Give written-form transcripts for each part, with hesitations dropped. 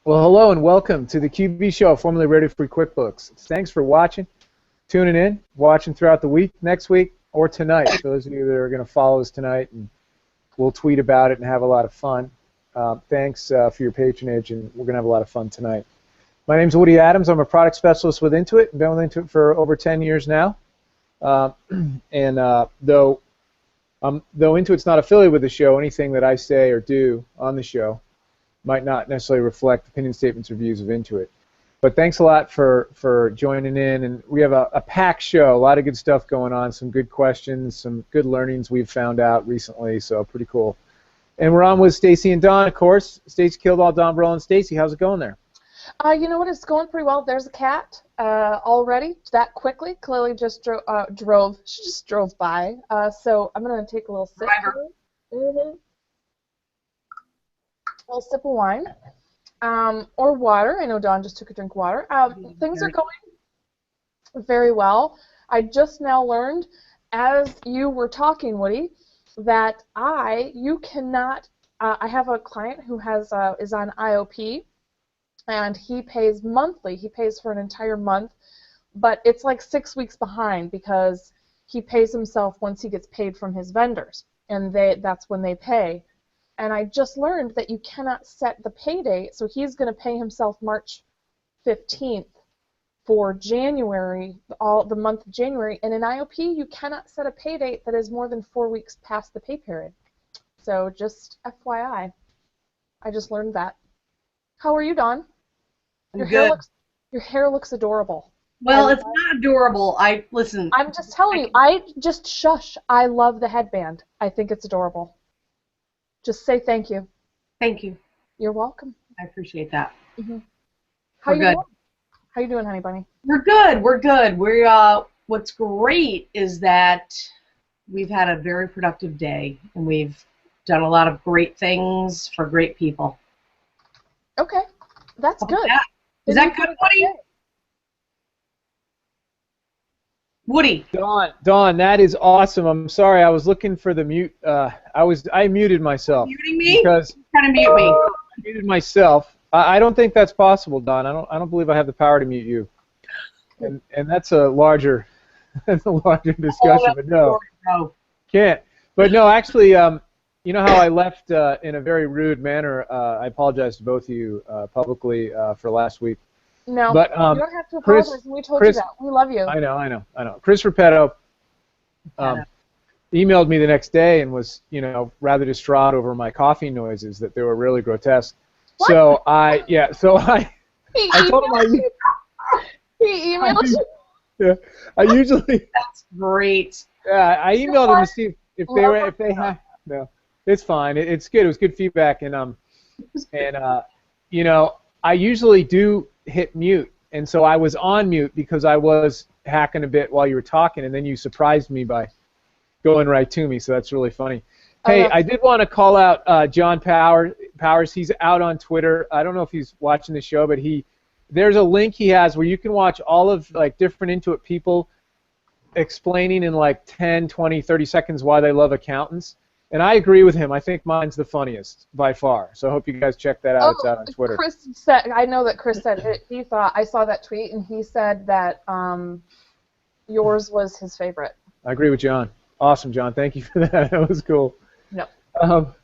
Well, hello and welcome to the QB Show, formerly Radio Free QuickBooks. Thanks for watching, tuning in, watching throughout the week, next week, or tonight. For those of you that are going to follow us tonight, and we'll tweet about it and have a lot of fun. Thanks for your patronage, and we're going to have a lot of fun tonight. My name's Woody Adams. I'm a product specialist with Intuit. I've been with Intuit for over 10 years now. Though Intuit's not affiliated with the show, anything that I say or do on the show might not necessarily reflect opinion statements or views of Intuit. But thanks a lot for joining in, and we have a packed show, a lot of good stuff going on, some good questions, some good learnings we've found out recently, so pretty cool. And we're on with Stacy and Don, of course. Stacy Kildall, Don Burrell, and Stacy. How's it going there? You know what? It's going pretty well. There's a cat already that quickly. Clearly just drove. She just drove by. So I'm going to take a little sip. A little sip of wine. Or water. I know Don just took a drink of water. Things are going very well. I just now learned, as you were talking, Woody, that you cannot. I have a client who is on IOP, and he pays monthly. He pays for an entire month, but it's like 6 weeks behind because he pays himself once he gets paid from his vendors, and that's when they pay. And I just learned that you cannot set the pay date, so he's going to pay himself March 15th for January, the month of January. And in IOP, you cannot set a pay date that is more than 4 weeks past the pay period. So just FYI, I just learned that. How are you, Don? Your hair looks adorable. Well, it's not adorable. Listen. I'm just telling you. I just shush. I love the headband. I think it's adorable. Just say thank you. Thank you. You're welcome. I appreciate that. Mm-hmm. We're good. How you doing, honey bunny? We're good. We're good. What's great is that we've had a very productive day, and we've done a lot of great things for great people. Okay, that's good. Is that good, Woody? Woody. Don, that is awesome. I'm sorry, I was looking for the mute. I muted myself. Muting me? Because Trying to mute me. I muted myself. I don't think that's possible, Don. I don't believe I have the power to mute you. And that's a larger discussion. But no, can't. But no, actually, you know how I left in a very rude manner. I apologize to both of you publicly for last week. No, but, you don't have to apologize. We told you that. We love you. I know. Chris Repetto emailed me the next day and was, rather distraught over my coughing noises, that they were really grotesque. What? So I told him he emailed you. Yeah, I usually. That's great. Yeah, I emailed him to see if they had. No, it's fine. It's good. It was good feedback, and I usually do hit mute, and so I was on mute because I was hacking a bit while you were talking, and then you surprised me by going right to me, so that's really funny. Hey, I did want to call out John Powers. He's out on Twitter. I don't know if he's watching the show, but there's a link he has where you can watch all of different Intuit people explaining in 10, 20, 30 seconds why they love accountants. And I agree with him. I think mine's the funniest by far. So I hope you guys check that out. It's out on Twitter. Chris said, I know that Chris said it. I saw that tweet, and he said that yours was his favorite. I agree with John. Awesome, John. Thank you for that. That was cool. No. All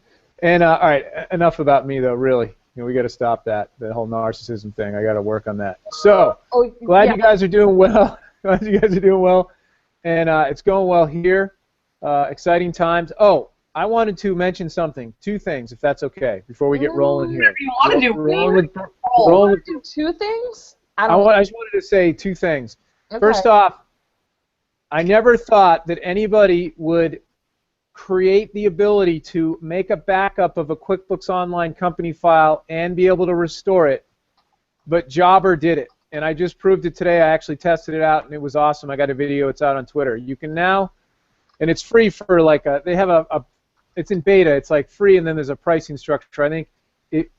right, enough about me, though, really. We got to stop that whole narcissism thing. I got to work on that. So, glad you guys are doing well. Glad you guys are doing well. And it's going well here. Exciting times. Oh, I wanted to mention something. 2 things, if that's okay, before we get rolling here. You want to do? Want to do 2 things? I just wanted to say 2 things. Okay. First off, I never thought that anybody would create the ability to make a backup of a QuickBooks Online company file and be able to restore it, but Jobber did it. And I just proved it today. I actually tested it out, and it was awesome. I got a video. It's out on Twitter. You can now, and it's free for they have it's in beta. It's free, and then there's a pricing structure. I think it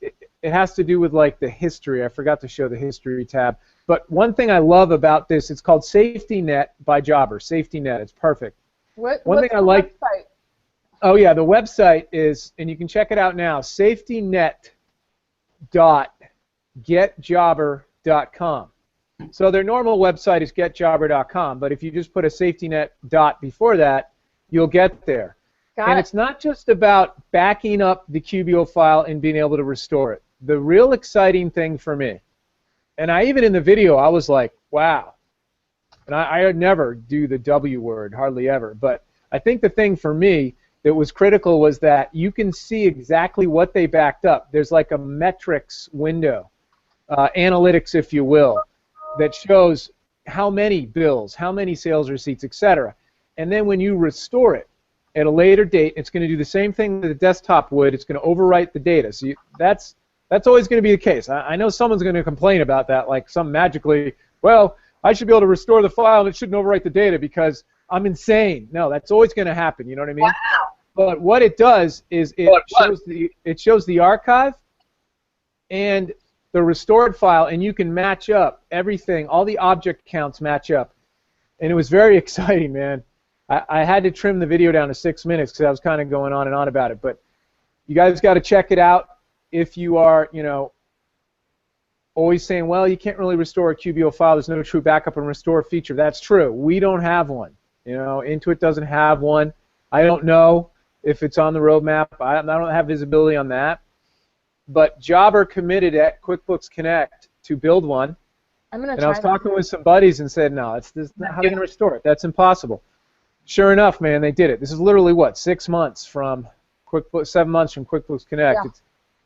has to do with the history. I forgot to show the history tab. But one thing I love about this, it's called Safety Net by Jobber. Safety Net. It's perfect. What's the website? Oh yeah, the website is, and you can check it out now. SafetyNet.com. getjobber.com. So their normal website is getjobber.com, but if you just put a safety net dot before that, you'll get there. And it's not just about backing up the QBO file and being able to restore it. The real exciting thing for me, and I even in the video, I was like, wow. And I would never do the W word, hardly ever. But I think the thing for me that was critical was that you can see exactly what they backed up. There's like a metrics window, analytics, if you will, that shows how many bills, how many sales receipts, etc. And then when you restore it at a later date, it's going to do the same thing that the desktop would. It's going to overwrite the data. So that's always going to be the case. I know someone's going to complain about that, like some magically, well, I should be able to restore the file and it shouldn't overwrite the data because I'm insane. No, that's always going to happen. You know what I mean? Wow. But what it does is it shows the archive and the restored file, and you can match up everything. All the object counts match up, and it was very exciting, man. I had to trim the video down to 6 minutes because I was kind of going on and on about it. But you guys got to check it out if you are, you know, always saying, well, you can't really restore a QBO file. There's no true backup and restore feature. That's true. We don't have one. You know, Intuit doesn't have one. I don't know if it's on the roadmap. I don't have visibility on that. But Jobber committed at QuickBooks Connect to build one. I'm gonna and try I was talking with some buddies and said, no, how are they going to restore it? That's impossible. Sure enough, man, they did it. This is literally, what, 6 months from QuickBooks, 7 months from QuickBooks Connect. Yeah.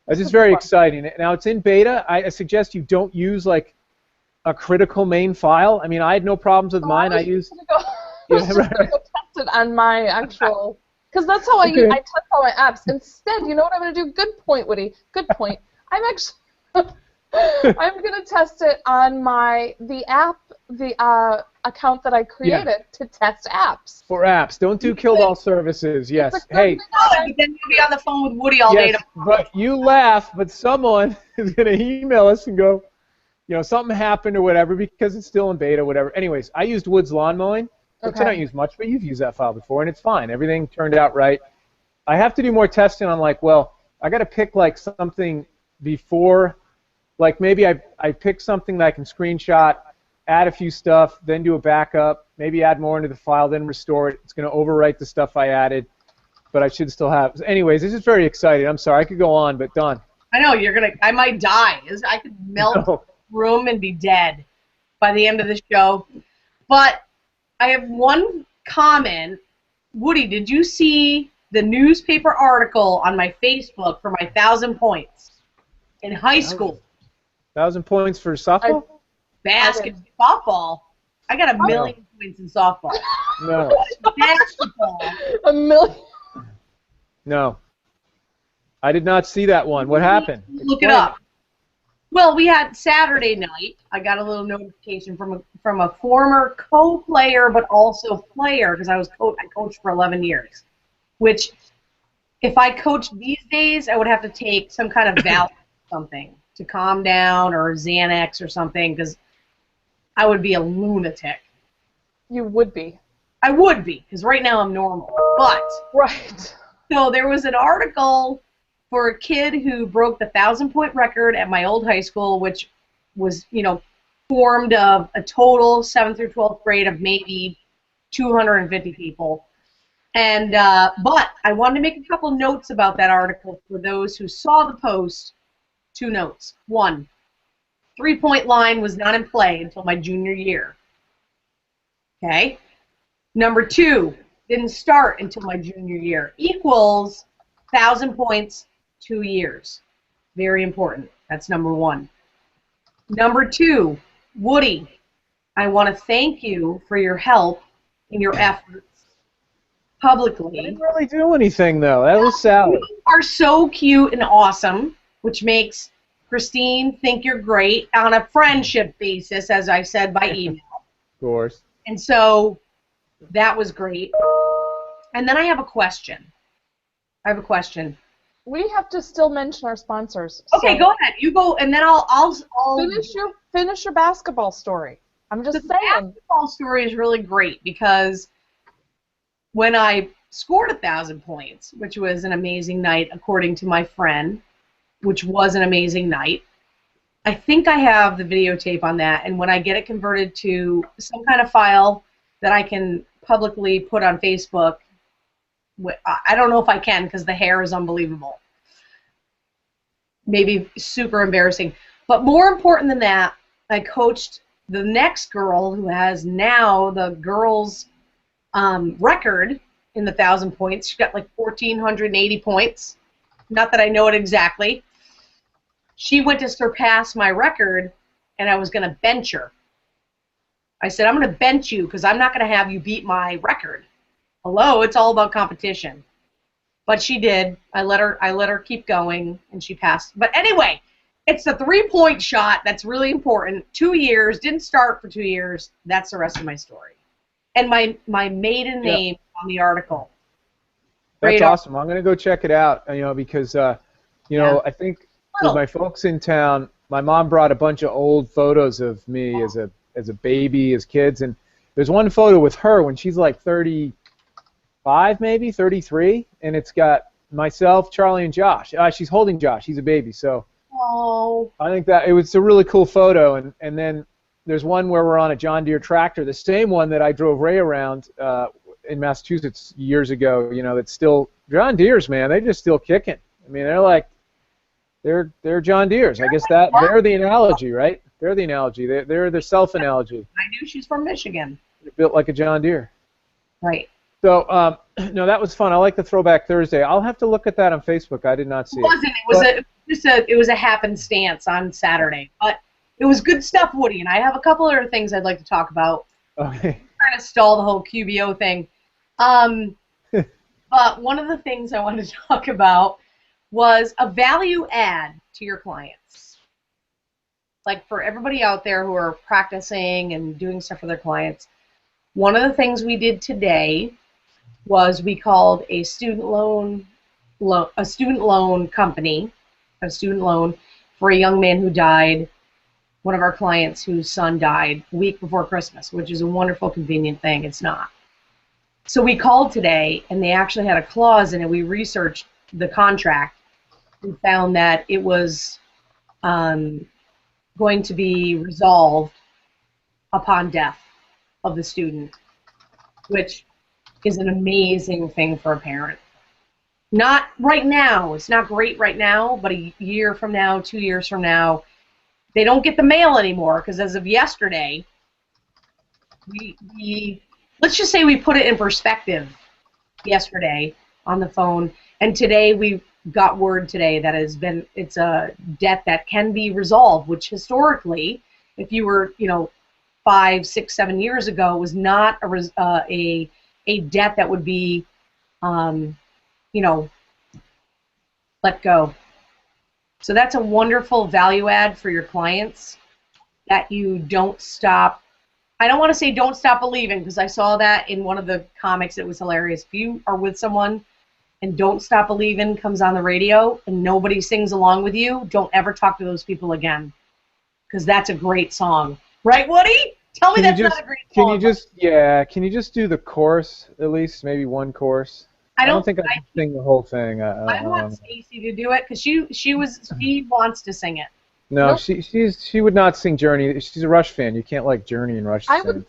It's just very exciting. Now, it's in beta. I suggest you don't use, like, a critical main file. I mean, I had no problems with mine. I used... I was just going to go test it on my actual... Because that's how I test all my apps. Instead, you know what I'm going to do? Good point, Woody. Good point. I'm actually... I'm going to test it on the account that I created to test apps. For apps. Don't do killed all services. Yes. Hey. Then you'll be on the phone with Woody all day tomorrow. But you laugh, but someone is going to email us and go, you know, something happened or whatever because it's still in beta, whatever. Anyways, I used Wood's lawn mowing, which I don't use much, but you've used that file before, and it's fine. Everything turned out right. I have to do more testing on, like, well, I got to pick, like, something before. Like maybe I pick something that I can screenshot, add a few stuff, then do a backup, maybe add more into the file, then restore it. It's going to overwrite the stuff I added, but I should still have. Anyways, this is very exciting. I'm sorry, I could go on, but done. I know I might die. I could melt the room and be dead by the end of the show. But I have one comment. Woody, did you see the newspaper article on my Facebook for my 1,000 points in high school? 1,000 points for softball? Softball. I got a million points in softball. No. Basketball. A million. No. I did not see that one. What happened? Look it up. Well, we had Saturday night. I got a little notification from a former co-player, but also player, because I coached for 11 years. Which, if I coached these days, I would have to take some kind of Valium or something to calm down, or Xanax or something, because I would be a lunatic. You would be. I would be, because right now I'm normal. But right. So there was an article for a kid who broke the 1,000-point record at my old high school, which was, you know, formed of a total 7th through 12th grade of maybe 250 people. And but I wanted to make a couple notes about that article for those who saw the post. 2 notes. 1, 3-point line was not in play until my junior year. Okay. Number 2, didn't start until my junior year. Equals 1,000 points, 2 years. Very important. That's number 1. Number 2, Woody, I want to thank you for your help in your efforts publicly. I didn't really do anything, though. That was Sally. You are so cute and awesome, which makes Christine think you're great on a friendship basis, as I said by email. Of course. And so that was great. And then I have a question. We have to still mention our sponsors. Okay, go ahead. You go, and then I'll finish your basketball story. I'm just saying. The basketball story is really great because when I scored 1,000 points, which was an amazing night according to my friend, which was an amazing night, I think I have the videotape on that, and when I get it converted to some kind of file that I can publicly put on Facebook, I don't know if I can because the hair is unbelievable. Maybe super embarrassing. But more important than that, I coached the next girl who has now the girls' record in the 1,000 points. She got like 1,480 points. Not that I know it exactly. She went to surpass my record, and I was going to bench her. I said, I'm going to bench you because I'm not going to have you beat my record. Hello, it's all about competition. But she did. I let her keep going, and she passed. But anyway, it's the 3-point shot that's really important. 2 years, didn't start for 2 years. That's the rest of my story. And my maiden name on the article. That's awesome. I'm going to go check it out, because, I think with my folks in town, my mom brought a bunch of old photos of me as a baby, as kids, and there's one photo with her when she's like 35, maybe 33, and it's got myself, Charlie, and Josh. She's holding Josh. He's a baby, so I think that it was a really cool photo. And then there's one where we're on a John Deere tractor, the same one that I drove Ray around in Massachusetts years ago. That's still John Deere's, man. They're just still kicking. I mean, they're John Deere's. I guess they're the analogy, right? They're the analogy. They're the self-analogy. I knew she's from Michigan. They're built like a John Deere. Right. So, no, that was fun. I like the Throwback Thursday. I'll have to look at that on Facebook. I did not see it. It was a happenstance on Saturday, but it was good stuff, Woody. And I have a couple other things I'd like to talk about. Okay. Trying to stall the whole QBO thing. But one of the things I wanted to talk about was a value add to your clients. Like for everybody out there who are practicing and doing stuff for their clients, one of the things we did today was we called a student loan company, a student loan for a young man who died, one of our clients whose son died a week before Christmas, which is a wonderful, convenient thing. It's not. So we called today, and they actually had a clause in it. We researched the contract and found that it was going to be resolved upon death of the student, which is an amazing thing for a parent. Not right now. It's not great right now, but a year from now, 2 years from now, they don't get the mail anymore because as of yesterday, let's just say we put it in perspective yesterday on the phone, and today we got word today that it's a debt that can be resolved, which historically, if you were 5, 6, 7 years ago, was not a debt that would be let go. So that's a wonderful value add for your clients that you don't stop. I don't want to say don't stop believing because I saw that in one of the comics. It was hilarious. If you are with someone and Don't Stop Believin' comes on the radio and nobody sings along with you, don't ever talk to those people again because that's a great song. Right, Woody? Tell me that's not a great song. Can you just do the chorus at least, maybe one chorus? I don't think I can sing the whole thing. I want Stacy to do it because she wants to sing it. No, nope. she would not sing Journey. She's a Rush fan. You can't like Journey and Rush. I was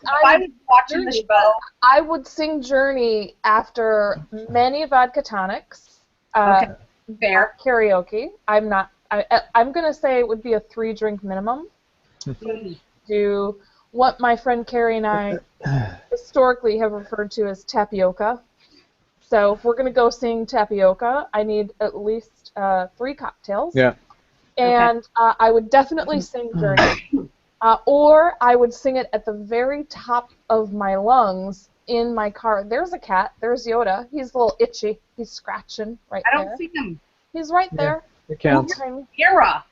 watching the show. I would sing Journey after many vodka tonics. Okay. Fair. Karaoke. I'm gonna say it would be a 3-drink minimum. Do what my friend Carrie and I historically have referred to as tapioca. So if we're going to go sing tapioca, I need at least 3 cocktails. Yeah. And I would definitely sing Journey. Or I would sing it at the very top of my lungs in my car. There's a cat. There's Yoda. He's a little itchy. He's scratching right there. I don't see him. He's right there. It counts. Era.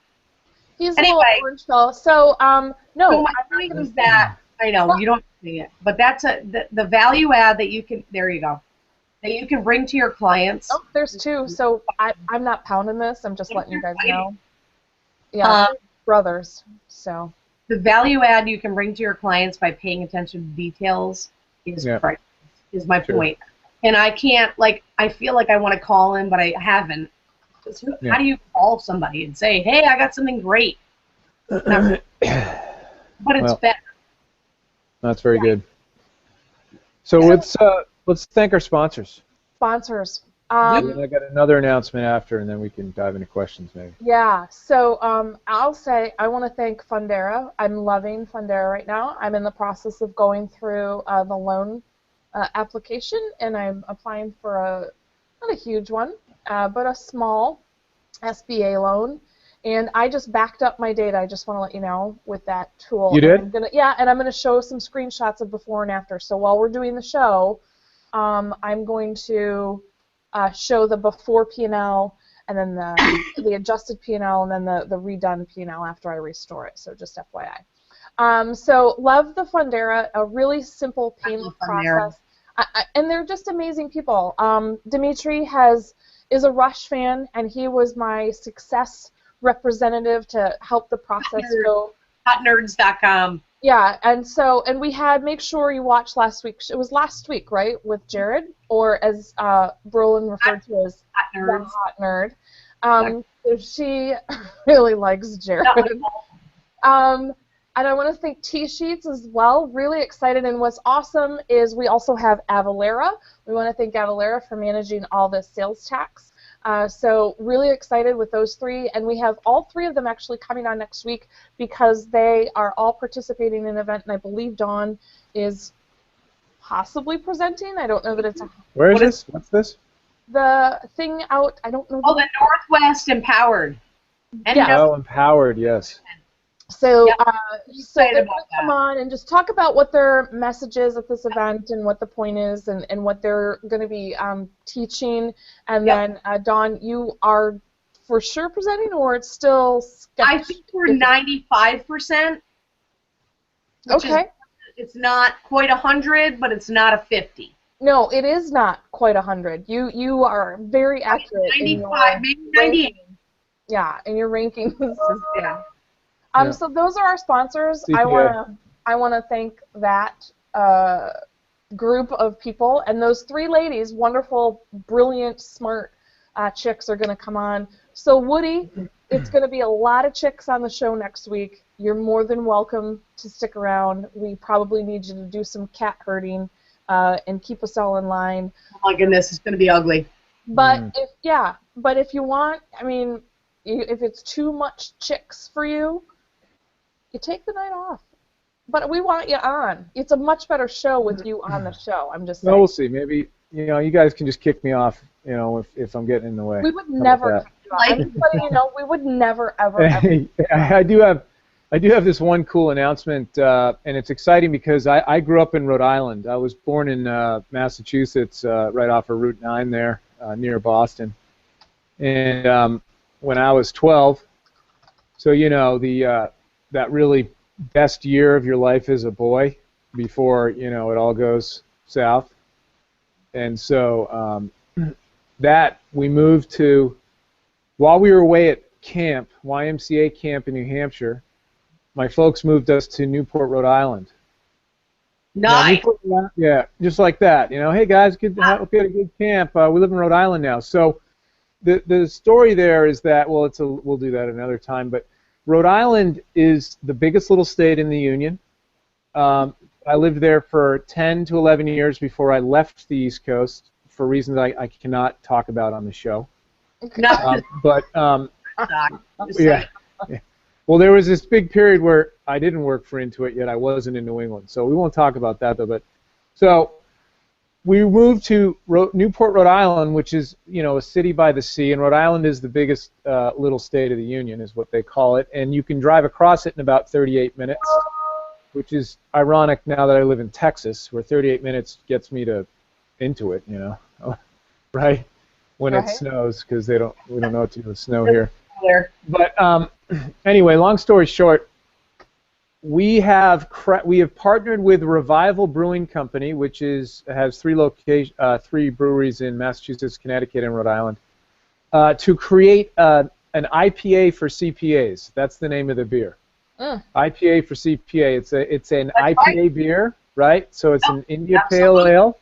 He's a little orange fella. So, no. So my point is that, I know, you don't see it. But that's the value add that you can, there you go. That you can bring to your clients. Oh, there's 2. So I'm not pounding this. I'm just letting you guys know. Yeah, brothers. So the value add you can bring to your clients by paying attention to details is my point. And I can't I feel like I want to call in, but I haven't. How do you call somebody and say, "Hey, I got something great"? but it's Well, better. that's very good. So let's thank our sponsors. Sponsors. And then I got another announcement after, and then we can dive into questions maybe. Yeah, so I'll say I want to thank Fundera. I'm loving Fundera right now. I'm in the process of going through the loan application, and I'm applying for not a huge one, but a small SBA loan. And I just backed up my data. I just want to let you know with that tool. You did? And I'm gonna show some screenshots of before and after. So while we're doing the show, I'm going to show the before P&L, and then the adjusted P&L, and then the redone P&L after I restore it. So just FYI. So love the Fundera, a really simple, painless process. And they're just amazing people. Dimitri is a Rush fan, and he was my success representative to help the process go. Hotnerds.com. Yeah, and we had, make sure you watch last week. It was last week, right, with Jared, or as Brolin referred to as the Hot Nerd. She really likes Jared. And I want to thank T-Sheets as well. Really excited, and what's awesome is we also have Avalara. We want to thank Avalara for managing all the sales tax. So really excited with those three, and we have all three of them actually coming on next week because they are all participating in an event, and I believe Dawn is possibly presenting. I don't know that it's. Where is this? What's this? The thing out. I don't know. Oh, the Northwest Empowered. Oh, Empowered, yes. So, yep. So they're going to come on and just talk about what their message is at this event and what the point is and what they're going to be teaching. And then, Dawn, you are for sure presenting, or it's still sketch? I think we're 95%. Okay. It's not quite 100, but it's not a 50. No, it is not quite 100. You are very accurate. 95, maybe 98. Yeah, in your rankings. Yeah. So those are our sponsors. CPA. I wanna thank that group of people, and those three ladies, wonderful, brilliant, smart chicks, are gonna come on. So Woody, it's gonna be a lot of chicks on the show next week. You're more than welcome to stick around. We probably need you to do some cat herding and keep us all in line. Oh my goodness, it's gonna be ugly. But if you want, I mean, if it's too much chicks for you, you take the night off. But we want you on. It's a much better show with you on the show. I'm just saying. Well, we'll see. Maybe you guys can just kick me off. If I'm getting in the way. We would never. I'm just letting you know, we would never ever. I do have this one cool announcement, and it's exciting because I grew up in Rhode Island. I was born in Massachusetts, right off of Route 9 there, near Boston. And when I was 12, so that really best year of your life as a boy before it all goes south. And so that we moved to, while we were away at camp, YMCA camp in New Hampshire, my folks moved us to Newport, Rhode Island. Nice. Yeah, just like that. Hey guys, hope you had a good camp. We live in Rhode Island now. So the story there is that, well, we'll do that another time, but Rhode Island is the biggest little state in the Union. I lived there for 10 to 11 years before I left the East Coast for reasons I cannot talk about on the show. Yeah. Well, there was this big period where I didn't work for Intuit yet. I wasn't in New England, so we won't talk about that though. But so we moved to Newport, Rhode Island, which is a city by the sea, and Rhode Island is the biggest little state of the Union, is what they call it, and you can drive across it in about 38 minutes, which is ironic now that I live in Texas, where 38 minutes gets me to Intuit, right? When it snows, because we don't know what to do with snow here. But anyway, long story short, we have partnered with Revival Brewing Company, which has three breweries in Massachusetts, Connecticut, and Rhode Island, to create an IPA for CPAs. That's the name of the beer. IPA for CPA. It's an IPA beer, right? So it's an India Pale Ale.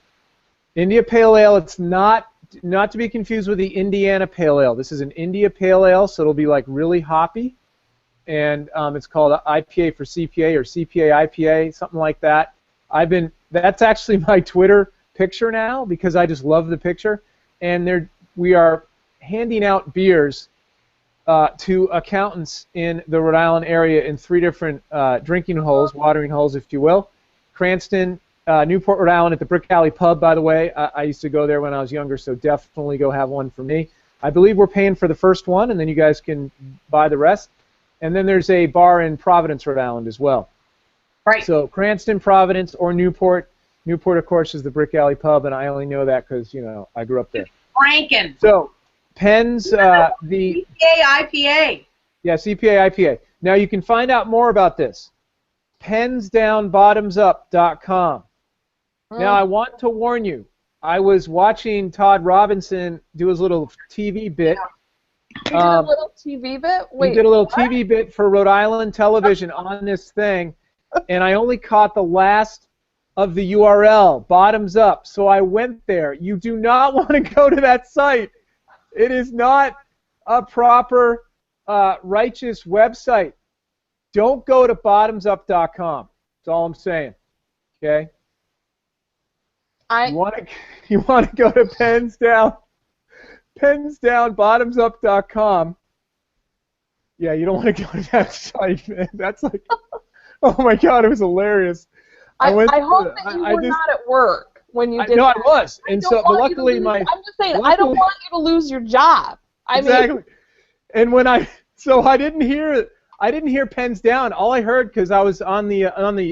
India Pale Ale. It's not to be confused with the Indiana Pale Ale. This is an India Pale Ale, so it'll be like really hoppy. and it's called IPA for CPA or CPA IPA, something like that. That's actually my Twitter picture now because I just love the picture, and we are handing out beers to accountants in the Rhode Island area in 3 different drinking holes, watering holes, if you will. Cranston, Newport, Rhode Island at the Brick Alley Pub, by the way. I used to go there when I was younger, so definitely go have one for me. I believe we're paying for the first one, and then you guys can buy the rest. And then there's a bar in Providence, Rhode Island as well. Right. So Cranston, Providence, or Newport. Newport, of course, is the Brick Alley Pub, and I only know that because, I grew up there. Franken. So Penn's, the... CPA IPA. Yeah, CPA IPA. Now you can find out more about this. pensdownbottomsup.com. Now I want to warn you, I was watching Todd Robinson do his little TV bit. You did a little TV bit? Wait, he did a little what? TV bit for Rhode Island television on this thing, and I only caught the last of the URL, bottoms up. So I went there. You do not want to go to that site. It is not a proper, righteous website. Don't go to bottomsup.com. That's all I'm saying. Okay? You want to go to pensdownbottomsup.com. Yeah, you don't want to go to that site, man. That's like, oh my God, it was hilarious. I hope that you were not at work when you did no, that. I was, and so, but luckily I'm just saying, I don't want you to lose your job. Exactly. And when I didn't hear Pens Down. All I heard, because I was on the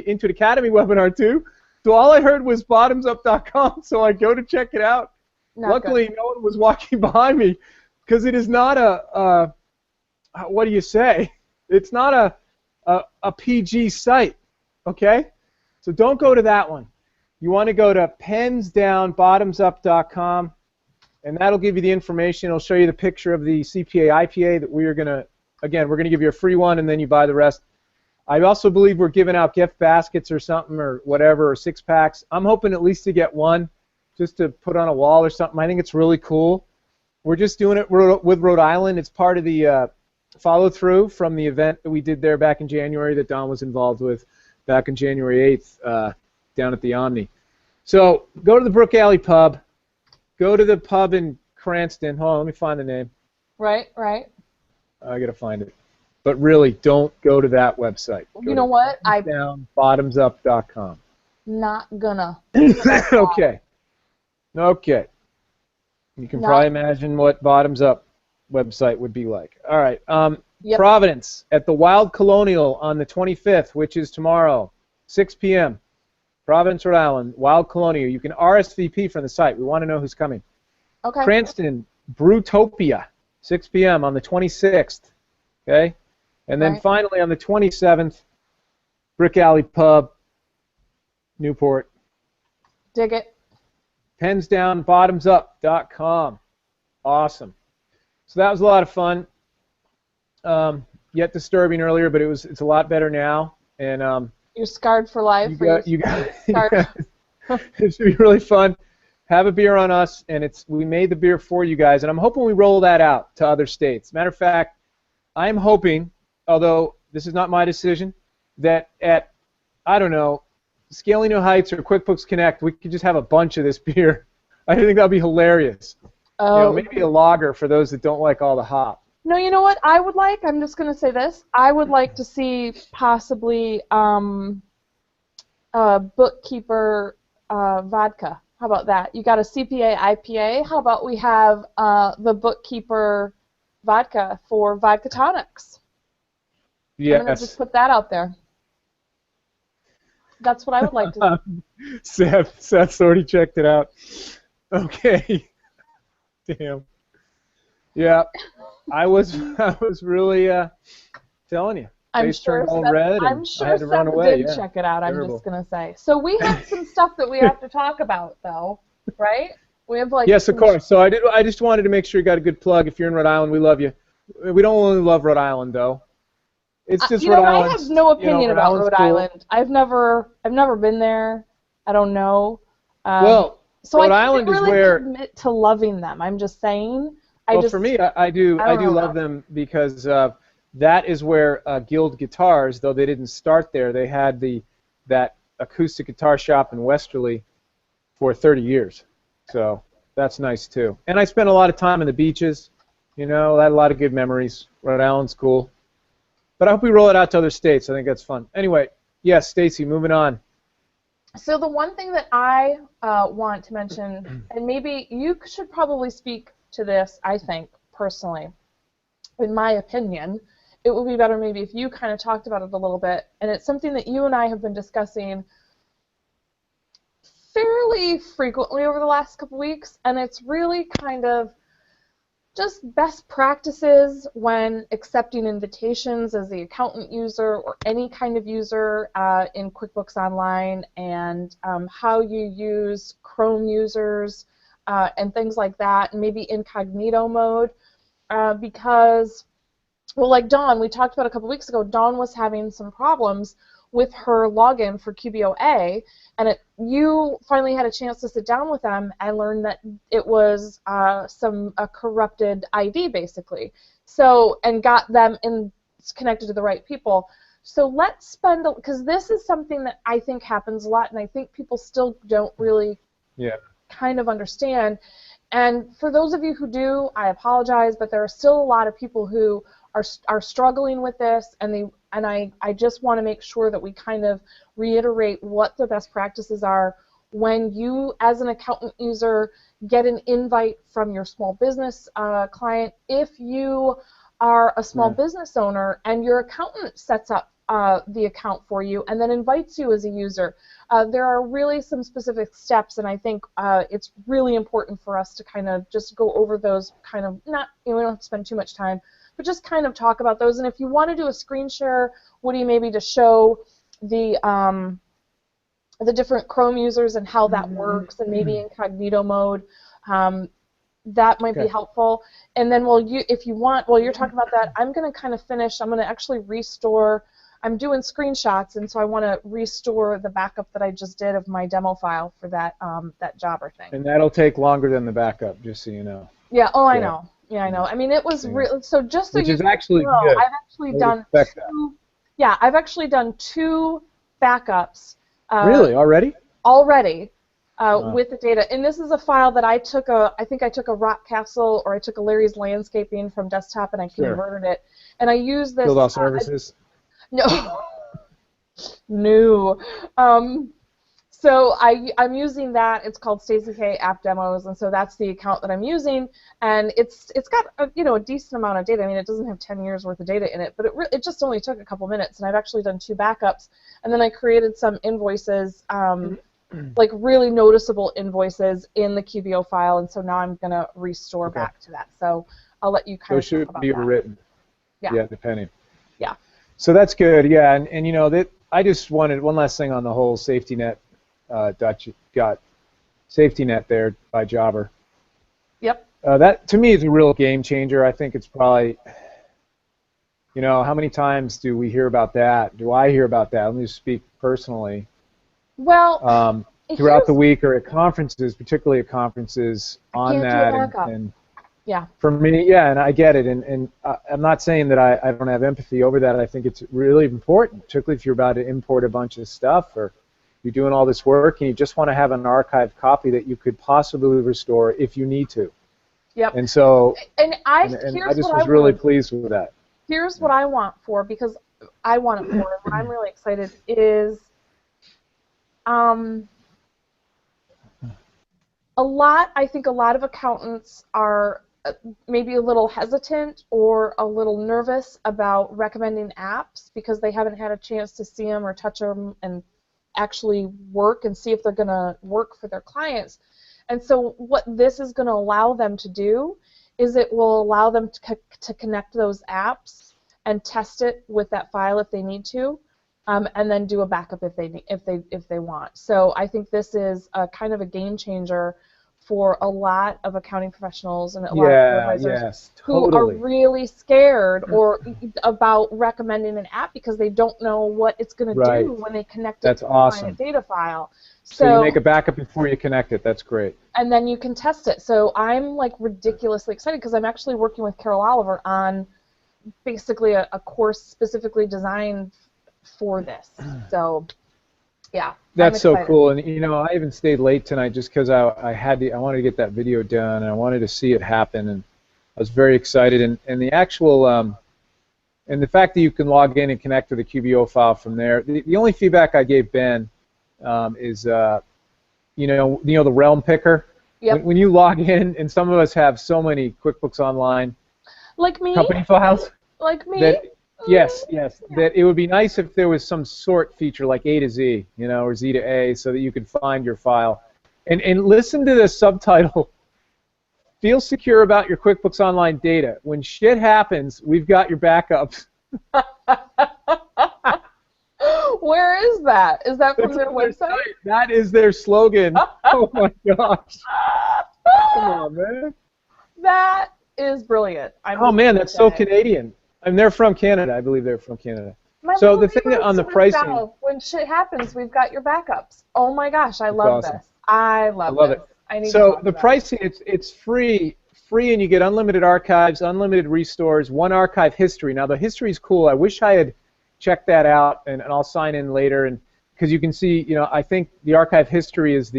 Into It Academy webinar too, so all I heard was bottomsup.com. So I go to check it out. Luckily, no one was walking behind me, because it is not a what do you say? It's not a PG site. Okay, so don't go to that one. You want to go to pensdownbottomsup.com, and that'll give you the information. It'll show you the picture of the CPA IPA that we're going to give you a free one, and then you buy the rest. I also believe we're giving out gift baskets or something, or whatever, or 6-packs. I'm hoping at least to get one just to put on a wall or something. I think it's really cool. We're just doing it with Rhode Island. It's part of the follow-through from the event that we did there back in January that Don was involved with back on January 8th down at the Omni. So go to the Brook Alley Pub. Go to the pub in Cranston. Hold on, let me find the name. Right. I got to find it. But really, don't go to that website. You know what? Bottomsup.com. Not gonna. Okay. You can probably imagine what Bottoms Up website would be like. All right. Yep. Providence at the Wild Colonial on the 25th, which is tomorrow, 6 p.m. Providence, Rhode Island, Wild Colonial. You can RSVP from the site. We want to know who's coming. Okay. Cranston, Brewtopia, 6 p.m. on the 26th. Okay? And then finally on the 27th, Brick Alley Pub, Newport. Dig it. pensdownbottomsup.com. Awesome. So that was a lot of fun. Yet disturbing earlier, but it's a lot better now. And you're scarred for life. You got it should be really fun. Have a beer on us, and we made the beer for you guys, and I'm hoping we roll that out to other states. Matter of fact, I'm hoping, although this is not my decision, that at, I don't know, Scalino Heights or QuickBooks Connect, we could just have a bunch of this beer. I think that would be hilarious. Oh. Maybe a lager for those that don't like all the hop. No, you know what I would like? I'm just going to say this. I would like to see possibly bookkeeper vodka. How about that? You got a CPA IPA. How about we have the bookkeeper vodka for vodka tonics? Yes. I'm going to just put that out there. That's what I would like to do. Seth's already checked it out. Okay. Damn. Yeah. I was really telling you. I'm sure Seth did check it out. I'm just gonna say. So we have some stuff that we have to talk about, though, right? We have Yes, of course. So I just wanted to make sure you got a good plug. If you're in Rhode Island, we love you. We don't only love Rhode Island, though. It's just Rhode Island. I have no opinion about Rhode Island. I've never been there. I don't know. Well, so Rhode I Island can't is really where. admit to loving them. I'm just saying. For me, I do love them because that is where Guild Guitars, though they didn't start there, they had that acoustic guitar shop in Westerly for 30 years. So that's nice too. And I spent a lot of time on the beaches. You know, I had a lot of good memories. Rhode Island's cool. But I hope we roll it out to other states. I think that's fun. Anyway, yes, Stacy, moving on. So the one thing that I want to mention, and maybe you should probably speak to this, I think, personally, in my opinion, it would be better maybe if you kind of talked about it a little bit, and it's something that you and I have been discussing fairly frequently over the last couple weeks, and it's really kind of just best practices when accepting invitations as the accountant user or any kind of user in QuickBooks Online, and how you use Chrome users and things like that, and maybe incognito mode, because, well, like Dawn, we talked about a couple weeks ago, Dawn was having some problems with her login for QBOA, and you finally had a chance to sit down with them and learn that it was a corrupted ID, basically. So, and got them connected to the right people. So let's spend, because this is something that I think happens a lot, and I think people still don't really kind of understand. And for those of you who do, I apologize, but there are still a lot of people who are struggling with this, and I just want to make sure that we kind of reiterate what the best practices are when you, as an accountant user, get an invite from your small business client. If you are a small business owner and your accountant sets up the account for you and then invites you as a user, there are really some specific steps, and I think it's really important for us to kind of just go over those, kind of, not, we don't have to spend too much time, but just kind of talk about those. And if you want to do a screen share, Woody, maybe to show the different Chrome users and how that works, and maybe incognito mode, that might be helpful. And then if you want, while you're talking about that, I'm going to kind of finish. I'm going to actually restore. I'm doing screenshots, and so I want to restore the backup that I just did of my demo file for that jobber thing. And that'll take longer than the backup, just so you know. Yeah. Oh, I know. Yeah, I know. I mean, it was really, so just so Which you is actually know, good. I've actually done two. Yeah, I've actually done 2 backups. Really? Already? Already. With the data. And this is a file that I took I think I took a Rock Castle, or I took a Larry's Landscaping from desktop, and I converted it. And I used this. Field all services? No. No. So I'm using that. It's called Stacy K App Demos, and so that's the account that I'm using. And it's got a decent amount of data. I mean, it doesn't have 10 years worth of data in it, but it just only took a couple minutes. And I've actually done 2 backups, and then I created some invoices, like really noticeable invoices in the QBO file. And so now I'm gonna restore back to that. So I'll let you kind of talk about that. Should be written. Yeah. Depending. Yeah. So that's good. Yeah, and you know that I just wanted one last thing on the whole safety net. Dutch got safety net there by Jobber. Yep. That to me is a real game changer. I think it's probably, how many times do we hear about that? Do I hear about that? Let me just speak personally. Well, throughout the week or at conferences, particularly at conferences, on that, and yeah. For me, and I get it, and I'm not saying that I don't have empathy over that. I think it's really important, particularly if you're about to import a bunch of stuff, or you're doing all this work and you just want to have an archived copy that you could possibly restore if you need to. Yep. And so, I just was really pleased with that. Here's what I want for, because I want it for, and what I'm really excited is, I think a lot of accountants are maybe a little hesitant or a little nervous about recommending apps because they haven't had a chance to see them or touch them and actually work and see if they're going to work for their clients. And so what this is going to allow them to do is it will allow them to connect those apps and test it with that file if they need to, and then do a backup if they want. So I think this is a kind of a game changer for a lot of accounting professionals and a lot of advisors who are really scared or about recommending an app because they don't know what it's going to do when they connect it to a client data file. So you make a backup before you connect it. That's great. And then you can test it. So I'm like ridiculously excited because I'm actually working with Carol Oliver on basically a course specifically designed for this. So, yeah. That's so cool. And you know, I even stayed late tonight just because I wanted to get that video done and I wanted to see it happen, and I was very excited. And the actual and the fact that you can log in and connect to the QBO file from there. The only feedback I gave Ben is you know the realm picker. Yep. When you log in, and some of us have so many QuickBooks Online like me company files. Like me. That, yes. That it would be nice if there was some sort feature like A to Z, you know, or Z to A, so that you could find your file. And listen to the subtitle. Feel secure about your QuickBooks Online data. When shit happens, we've got your backups. Where is that? Is that from their website? That is their slogan. Oh my gosh. Come on, man. That is brilliant. Oh man, that's so Canadian. And they're from Canada. I believe they're from Canada. So the thing on the pricing. When shit happens, we've got your backups. Oh my gosh, I love this. I love it. I need so the pricing, it's free, and you get unlimited archives, unlimited restores, one archive history. Now the history is cool. I wish I had checked that out, and I'll sign in later, and because you can see, you know, I think the archive history is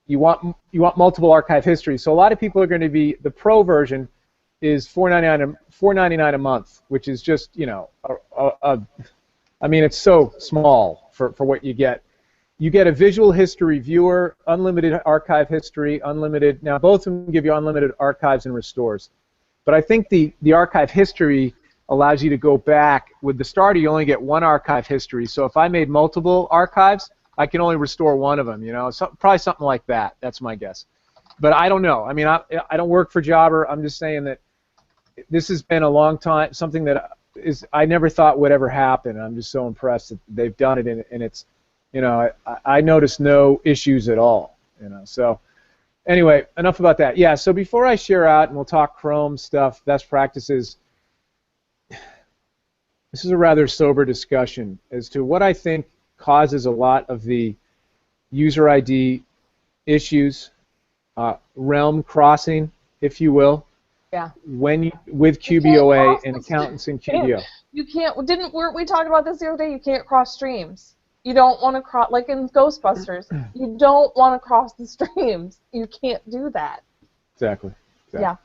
you want multiple archive histories. So a lot of people are going to be, the pro version is $4.99 a month, which is just, you know, I mean, it's so small for what you get. You get a visual history viewer, unlimited archive history, unlimited. Now both of them give you unlimited archives and restores, but I think the archive history allows you to go back. With the starter, you only get one archive history. So if I made multiple archives, I can only restore one of them. You know, probably something like that. That's my guess. But I don't know. I mean, I don't work for Jobber. I'm just saying that this has been a long time, something that I never thought would ever happen. I'm just so impressed that they've done it, and it's, you know, I noticed no issues at all. You know, so anyway, enough about that. Yeah. So before I share out, and we'll talk Chrome stuff, best practices. This is a rather sober discussion as to what I think causes a lot of the user ID issues, realm crossing, if you will. Yeah. With QBOA and accountants in QBO. You can't. Weren't we talking about this the other day? You can't cross streams. You don't want to cross, like in Ghostbusters. You don't want to cross the streams. You can't do that. Exactly. Yeah.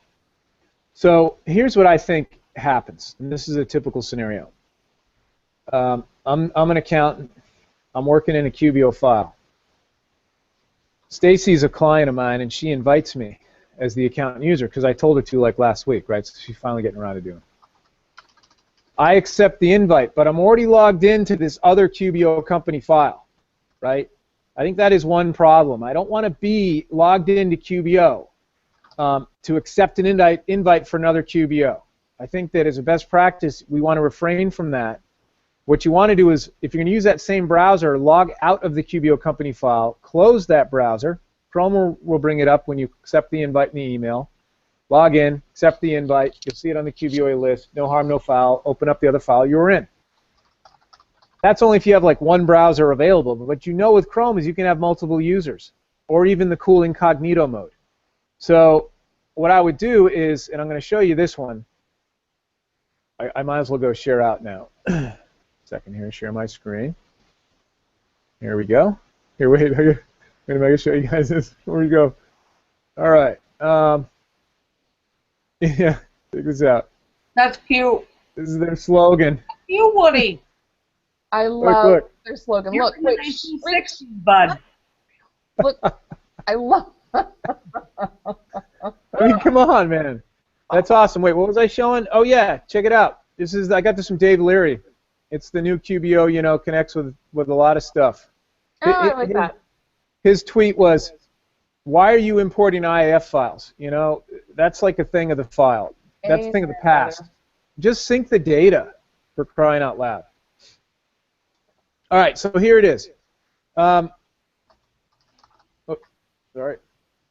So here's what I think happens, and this is a typical scenario. I'm an accountant. I'm working in a QBO file. Stacy's a client of mine, and she invites me as the accountant user because I told her to, like last week, right? So she's finally getting around to doing it. I accept the invite, but I'm already logged into this other QBO company file, right? I think that is one problem. I don't want to be logged into QBO to accept an invite for another QBO. I think that as a best practice, we want to refrain from that. What you want to do is, if you're going to use that same browser, log out of the QBO company file, close that browser. Chrome will bring it up when you accept the invite in the email. Log in, accept the invite, you'll see it on the QBOA list, no harm, no foul, open up the other file you're in. That's only if you have like one browser available, but what you know with Chrome is you can have multiple users, or even the cool incognito mode. So what I would do is, and I'm going to show you this one, I might as well go share out now. Second here, share my screen. Here we go. Here, wait, I'm going to show you guys this. Here we go. All right. Yeah, check this out. That's cute. This is their slogan. You, Woody. I love their slogan. You're Look, in the 1960s, bud. Look, I love. I mean, come on, man. That's awesome. Wait, what was I showing? Oh yeah, check it out. I got this from Dave Leary. It's the new QBO, you know, connects with a lot of stuff. Oh, I like that. His tweet was, "Why are you importing IAF files? You know, that's like a thing of the file. That's a thing of the past. Just sync the data, for crying out loud." All right, so here it is. Oh, sorry.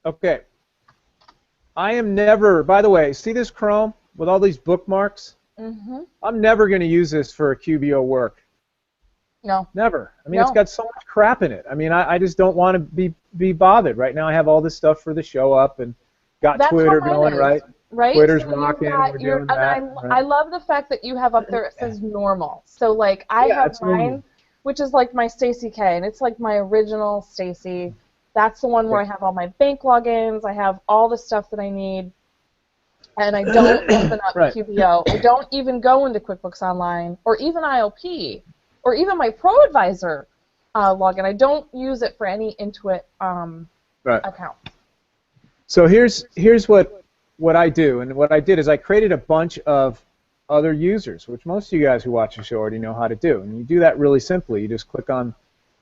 Okay. I am never, by the way, see this Chrome with all these bookmarks? Mm-hmm. I'm never going to use this for a QBO work. No. Never. I mean, It's got so much crap in it. I mean, I just don't want to be bothered. Right now I have all this stuff for the show up and got That's Twitter going, right? Right? Twitter's So you've rocking. got We're your, doing and that. I love the fact that you have up there, it says normal. So like I Yeah, have it's mine, normal. which is like my Stacy K, and it's like my original Stacy. That's the one where I have all my bank logins, I have all the stuff that I need, and I don't open up Right. QBO. I don't even go into QuickBooks Online, or even IOP, or even my Pro Advisor login. I don't use it for any Intuit Right. account. So here's what I do, and what I did is I created a bunch of other users, which most of you guys who watch the show already know how to do. And you do that really simply. You just click on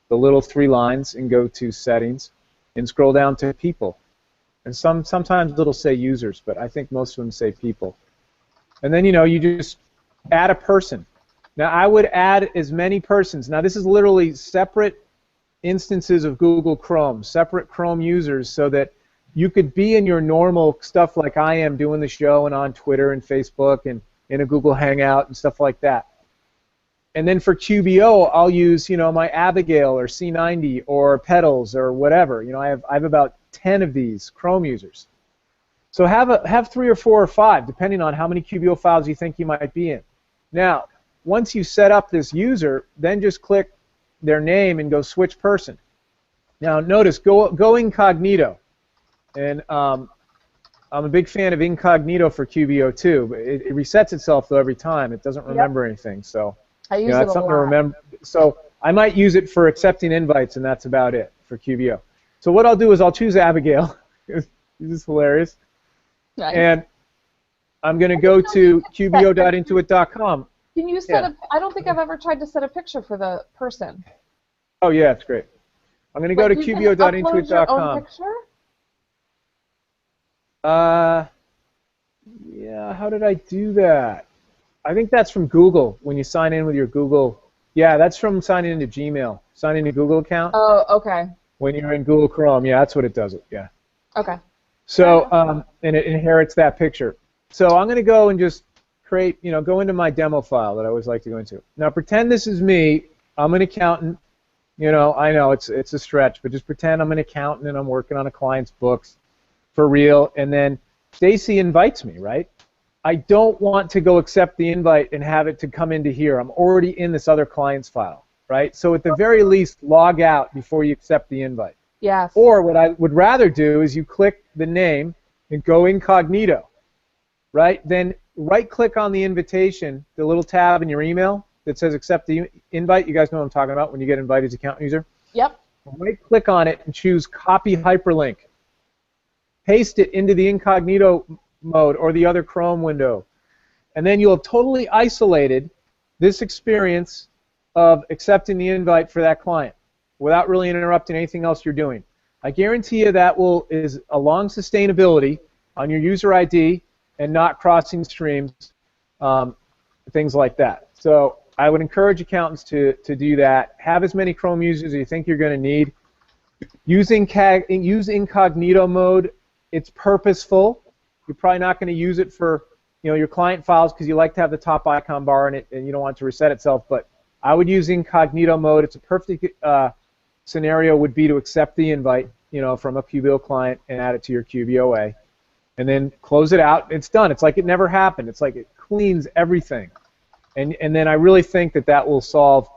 the little 3 lines and go to Settings and scroll down to People. And sometimes it'll say Users, but I think most of them say People. And then you just add a person. Now I would add as many persons. Now this is literally separate instances of Google Chrome, separate Chrome users, so that you could be in your normal stuff like I am doing the show and on Twitter and Facebook and in a Google Hangout and stuff like that. And then for QBO, I'll use my Abigail or C90 or Petals or whatever. I have about 10 of these Chrome users. So have 3 or 4 or 5, depending on how many QBO files you think you might be in. Now, once you set up this user, then just click their name and go switch person. Now notice, go incognito. And I'm a big fan of incognito for QBO too, but it resets itself though every time. It doesn't remember anything, so I use it it's a something lot. to remember. So I might use it for accepting invites, and that's about it for QBO. So what I'll do is I'll choose Abigail. This is hilarious, Nice. and I'm going to go to qbo.intuit.com. Can you set I don't think I've ever tried to set a picture for the person. Oh yeah, it's great. I'm going to go to You can upload your own qbo.intuit.com. picture? Yeah, how did I do that? I think that's from Google, when you sign in with your Google. Yeah, that's from signing into Gmail. Signing into Google account. Oh, okay. When you're in Google Chrome, yeah, that's what it does. Yeah. Okay. So, and it inherits that picture. So I'm going to go and just create, go into my demo file that I always like to go into. Now pretend this is me. I'm an accountant. I know it's a stretch, but just pretend I'm an accountant and I'm working on a client's books for real. And then Stacy invites me, right? I don't want to go accept the invite and have it to come into here. I'm already in this other client's file, right? So at the very least, log out before you accept the invite. Yes. Or what I would rather do is you click the name and go incognito, right? Then right-click on the invitation, the little tab in your email that says accept the invite. You guys know what I'm talking about when you get invited as account user? Yep. Right-click on it and choose copy hyperlink. Paste it into the incognito mode or the other Chrome window. And then you'll have totally isolated this experience of accepting the invite for that client without really interrupting anything else you're doing. I guarantee you that is a long sustainability on your user ID and not crossing streams, things like that. So I would encourage accountants to do that. Have as many Chrome users as you think you're going to need. Use incognito mode. It's purposeful. You're probably not going to use it for your client files because you like to have the top icon bar in it and you don't want it to reset itself. But I would use incognito mode. It's a perfect scenario would be to accept the invite from a QBO client and add it to your QBOA. And then close it out. It's done. It's like it never happened. It's like it cleans everything. And then I really think that will solve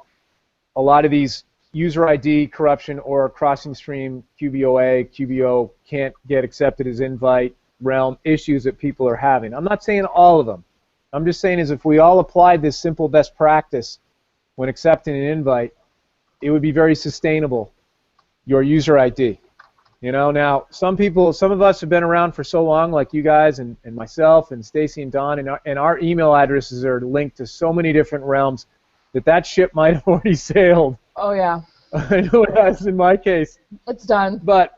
a lot of these user ID corruption or crossing stream QBOA, QBO can't get accepted as invite realm issues that people are having. I'm not saying all of them. I'm just saying is if we all applied this simple best practice when accepting an invite, it would be very sustainable, your user ID. Now some of us have been around for so long, like you guys and myself and Stacy and Don, and our email addresses are linked to so many different realms that ship might have already sailed. Oh, yeah. I know it has in my case. It's done. But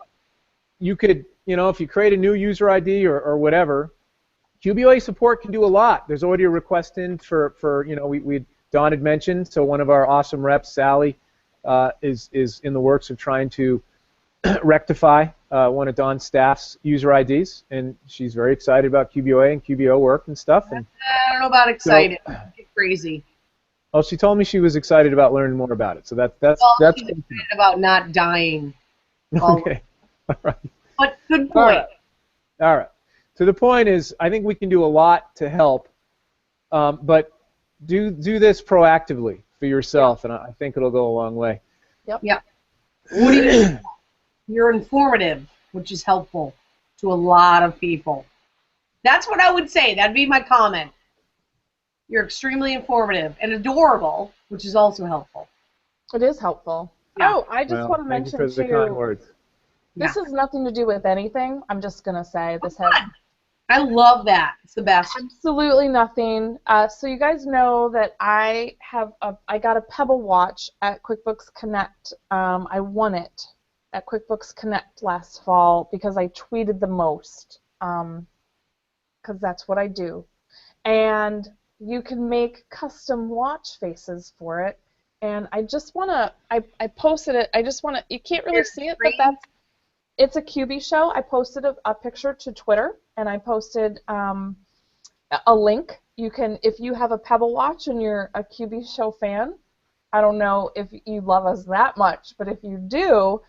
you could, if you create a new user ID or whatever, QBOA support can do a lot. There's already a request in for Don had mentioned, so one of our awesome reps, Sally, is in the works of trying to rectify one of Don's staff's user IDs, and she's very excited about QBOA and QBO work and stuff. And I don't know about excited. Get crazy. Oh, she told me she was excited about learning more about it. So that's she's excited about not dying. Okay. All right. But good point. All right. So the point is, I think we can do a lot to help, but do this proactively for yourself, and I think it'll go a long way. Yep. Yep. What do you? You're informative, which is helpful to a lot of people. That's what I would say. That'd be my comment. You're extremely informative and adorable, which is also helpful. It is helpful. Yeah. Oh, I just want to mention thank you for the kind words. This has nothing to do with anything. I'm just gonna say this has I love that. It's the best. absolutely nothing. So you guys know that I got a Pebble watch at QuickBooks Connect. I won it at QuickBooks Connect last fall because I tweeted the most. Because that's what I do. And you can make custom watch faces for it. And I just want to, I posted it, I just want to, you can't really see it, but it's a QB show. I posted a picture to Twitter, and I posted a link. You can, if you have a Pebble watch and you're a QB show fan, I don't know if you love us that much, but if you do,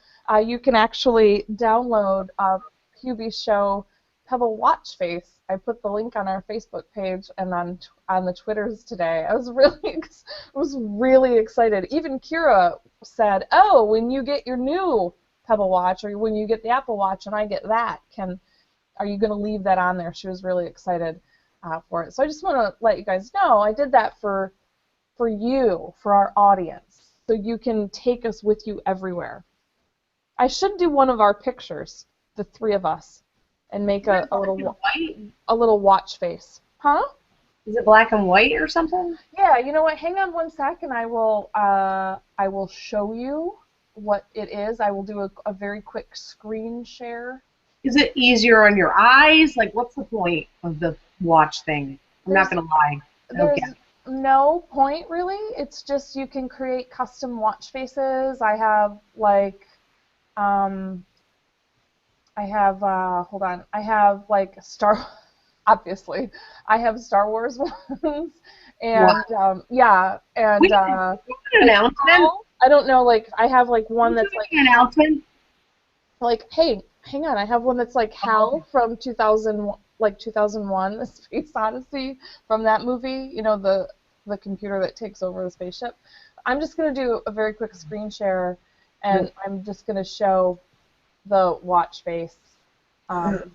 you can actually download a QB show Pebble watch face. I put the link on our Facebook page and on the Twitters today. I was really excited. Even Kira said, "Oh, when you get your new Pebble watch, or when you get the Apple Watch and I get that, are you going to leave that on there?" She was really excited for it. So I just want to let you guys know I did that for you, for our audience, so you can take us with you everywhere. I should do one of our pictures, the three of us, and make a little watch face. Huh? Is it black and white or something? Yeah, you know what? Hang on one sec, and I will show you what it is. I will do a very quick screen share. Is it easier on your eyes? Like, what's the point of the watch thing? I'm not going to lie. There's no point, really. It's just you can create custom watch faces. I have, like, hold on. I have, like, obviously, I have Star Wars ones, and, yeah, and, an announcement? I don't know, like, I have, like, one that's, like, an announcement? Like, hey, hang on, I have one that's, like, Hal from 2001, The Space Odyssey, from that movie, you know, the computer that takes over the spaceship. I'm just going to do a very quick screen share, and I'm just going to show the watch face, and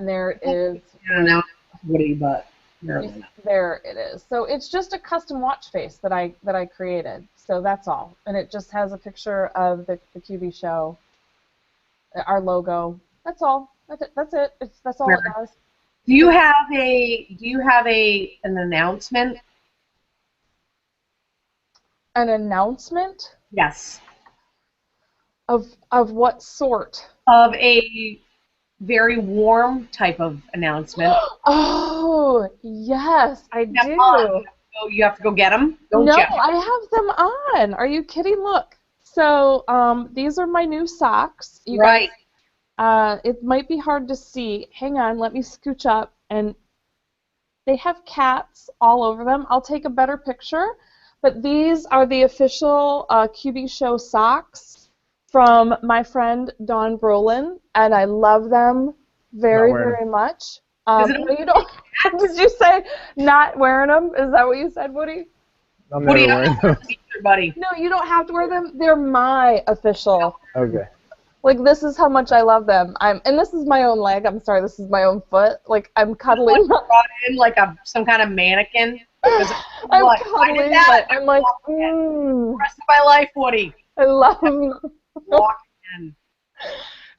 there it is. I don't know, Woody, but there it is. So it's just a custom watch face that I created. So that's all, and it just has a picture of the QB show, our logo. That's all. That's it. That's all it does. Do you have an announcement? An announcement? Yes. Of what sort? Of a very warm type of announcement. Oh, yes, I do. So you have to go get them? Don't no, you? I have them on. Are you kidding? Look. So these are my new socks. You right. Guys, it might be hard to see. Hang on, let me scooch up. And they have cats all over them. I'll take a better picture. But these are the official QB Show socks from my friend Dawn Brolin, and I love them very, very much. You don't, did you say not wearing them? Is that what you said, Woody? I'm never wearing them. Buddy. No, you don't have to wear them. They're my official. Okay. Like, this is how much I love them. And this is my own leg. I'm sorry, this is my own foot. Like, I'm cuddling. Brought in like some kind of mannequin. I'm cuddling, but I'm like, The rest of my life, Woody. I love them. Walking.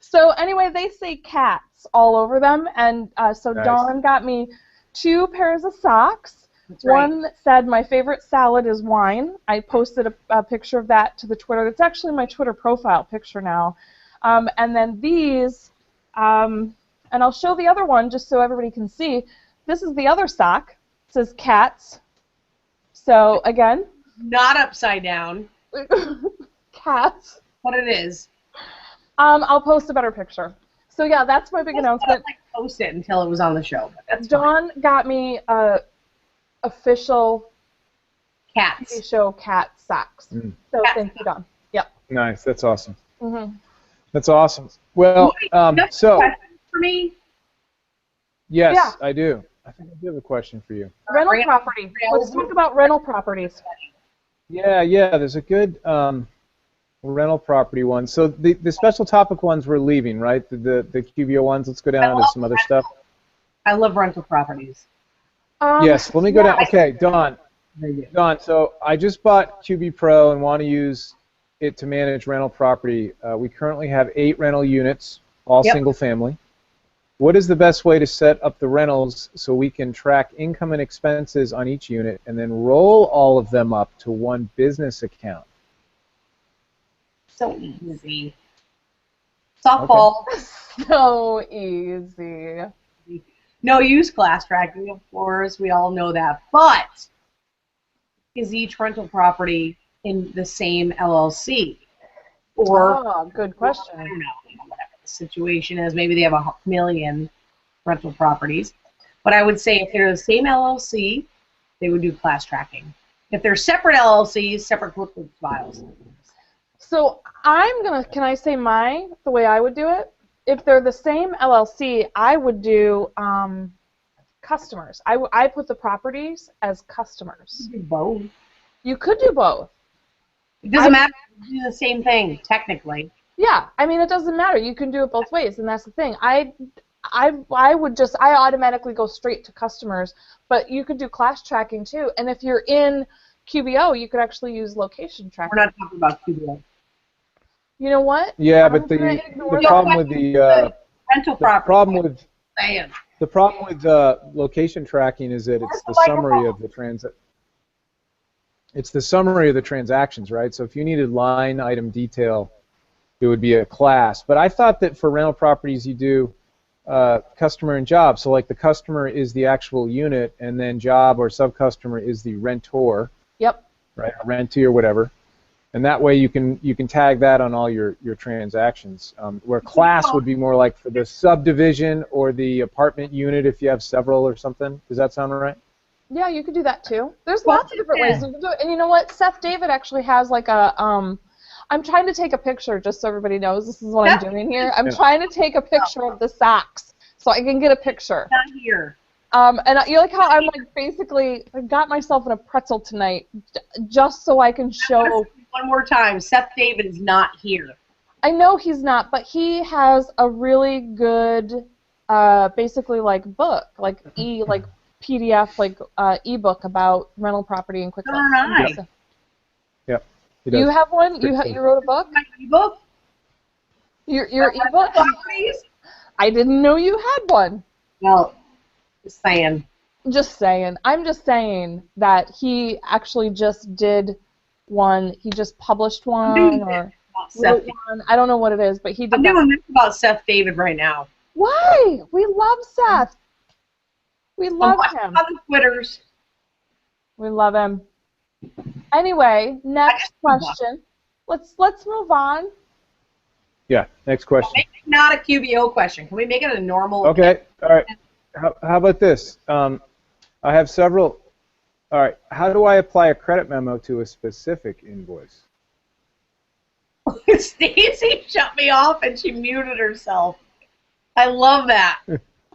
So anyway, they say cats all over them, and so nice. Dawn got me 2 pairs of socks. That's right. One said, "My favorite salad is wine." I posted a picture of that to the Twitter. It's actually my Twitter profile picture now. And then these, and I'll show the other one just so everybody can see. This is the other sock. It says cats. So again. Not upside down. Cats. What it is. I'll post a better picture. So yeah, that's my big announcement. Like post it until it was on the show. But that's Dawn got me official cats show cat socks. So cats. Thank you, Dawn. Yep. Nice. That's awesome. Mm-hmm. That's awesome. Well, so for me. Yes, Yeah. I do. I think I do have a question for you. Rental property. Let's talk about rental properties. Yeah. There's a good rental property one. So the special topic ones we're leaving, right? The QBO ones. Let's go down to some other stuff. I love rental properties. Yes. Let me go down. Okay, Dawn. Very good. Don, so I just bought QB Pro and want to use it to manage rental property. We currently have 8 rental units, all single family. What is the best way to set up the rentals so we can track income and expenses on each unit and then roll all of them up to one business account? So easy. Softball. Okay. So easy. No use class tracking, of course. We all know that. But is each rental property in the same LLC? Or good question. I don't know, whatever the situation is. Maybe they have 1 million rental properties. But I would say if they're the same LLC, they would do class tracking. If they're separate LLCs, separate Quickbooks files. So can I say the way I would do it? If they're the same LLC, I would do customers. I put the properties as customers. You do both. You could do both. It doesn't matter if you do the same thing, technically. Yeah, I mean, it doesn't matter. You can do it both ways, and that's the thing. I automatically go straight to customers, but you could do class tracking too. And if you're in QBO, you could actually use location tracking. We're not talking about QBO. You know what? Yeah, but the problem with the rental property. The problem with location tracking is that it's the summary of the It's the summary of the transactions, right? So if you needed line item detail, it would be a class. But I thought that for rental properties, you do customer and job. So like the customer is the actual unit, and then job or sub-customer is the rentor. Yep. Right, a rentee or whatever. And that way you can tag that on all your transactions. Where class would be more like for the subdivision or the apartment unit if you have several or something. Does that sound right? Yeah, you could do that too. There's lots of different ways you can do it. And you know what? Seth David actually has like a I'm trying to take a picture just so everybody knows this is what I'm doing here. I'm trying to take a picture of the socks so I can get a picture. Not here. And you like how I'm like basically I got myself in a pretzel tonight just so I can show. One more time, Seth David is not here. I know he's not, but he has a really good, basically like book, like PDF, like ebook about rental property and QuickBooks. All right. Yep. You have one? You wrote a book? My ebook? Your ebook? I didn't know you had one. Well, just saying. Just saying. I'm just saying that he actually just did one. He just published one or wrote one. I don't know what it is, but he did. I'm doing this about Seth David right now. Why? We love Seth. We love him. On the Twitters. We love him. Anyway, next question. Let's move on. Yeah, next question. Make it not a QBO question. Can we make it a normal? Okay, all right. How about this? I have several. All right, how do I apply a credit memo to a specific invoice? Stacy shut me off and she muted herself. I love that.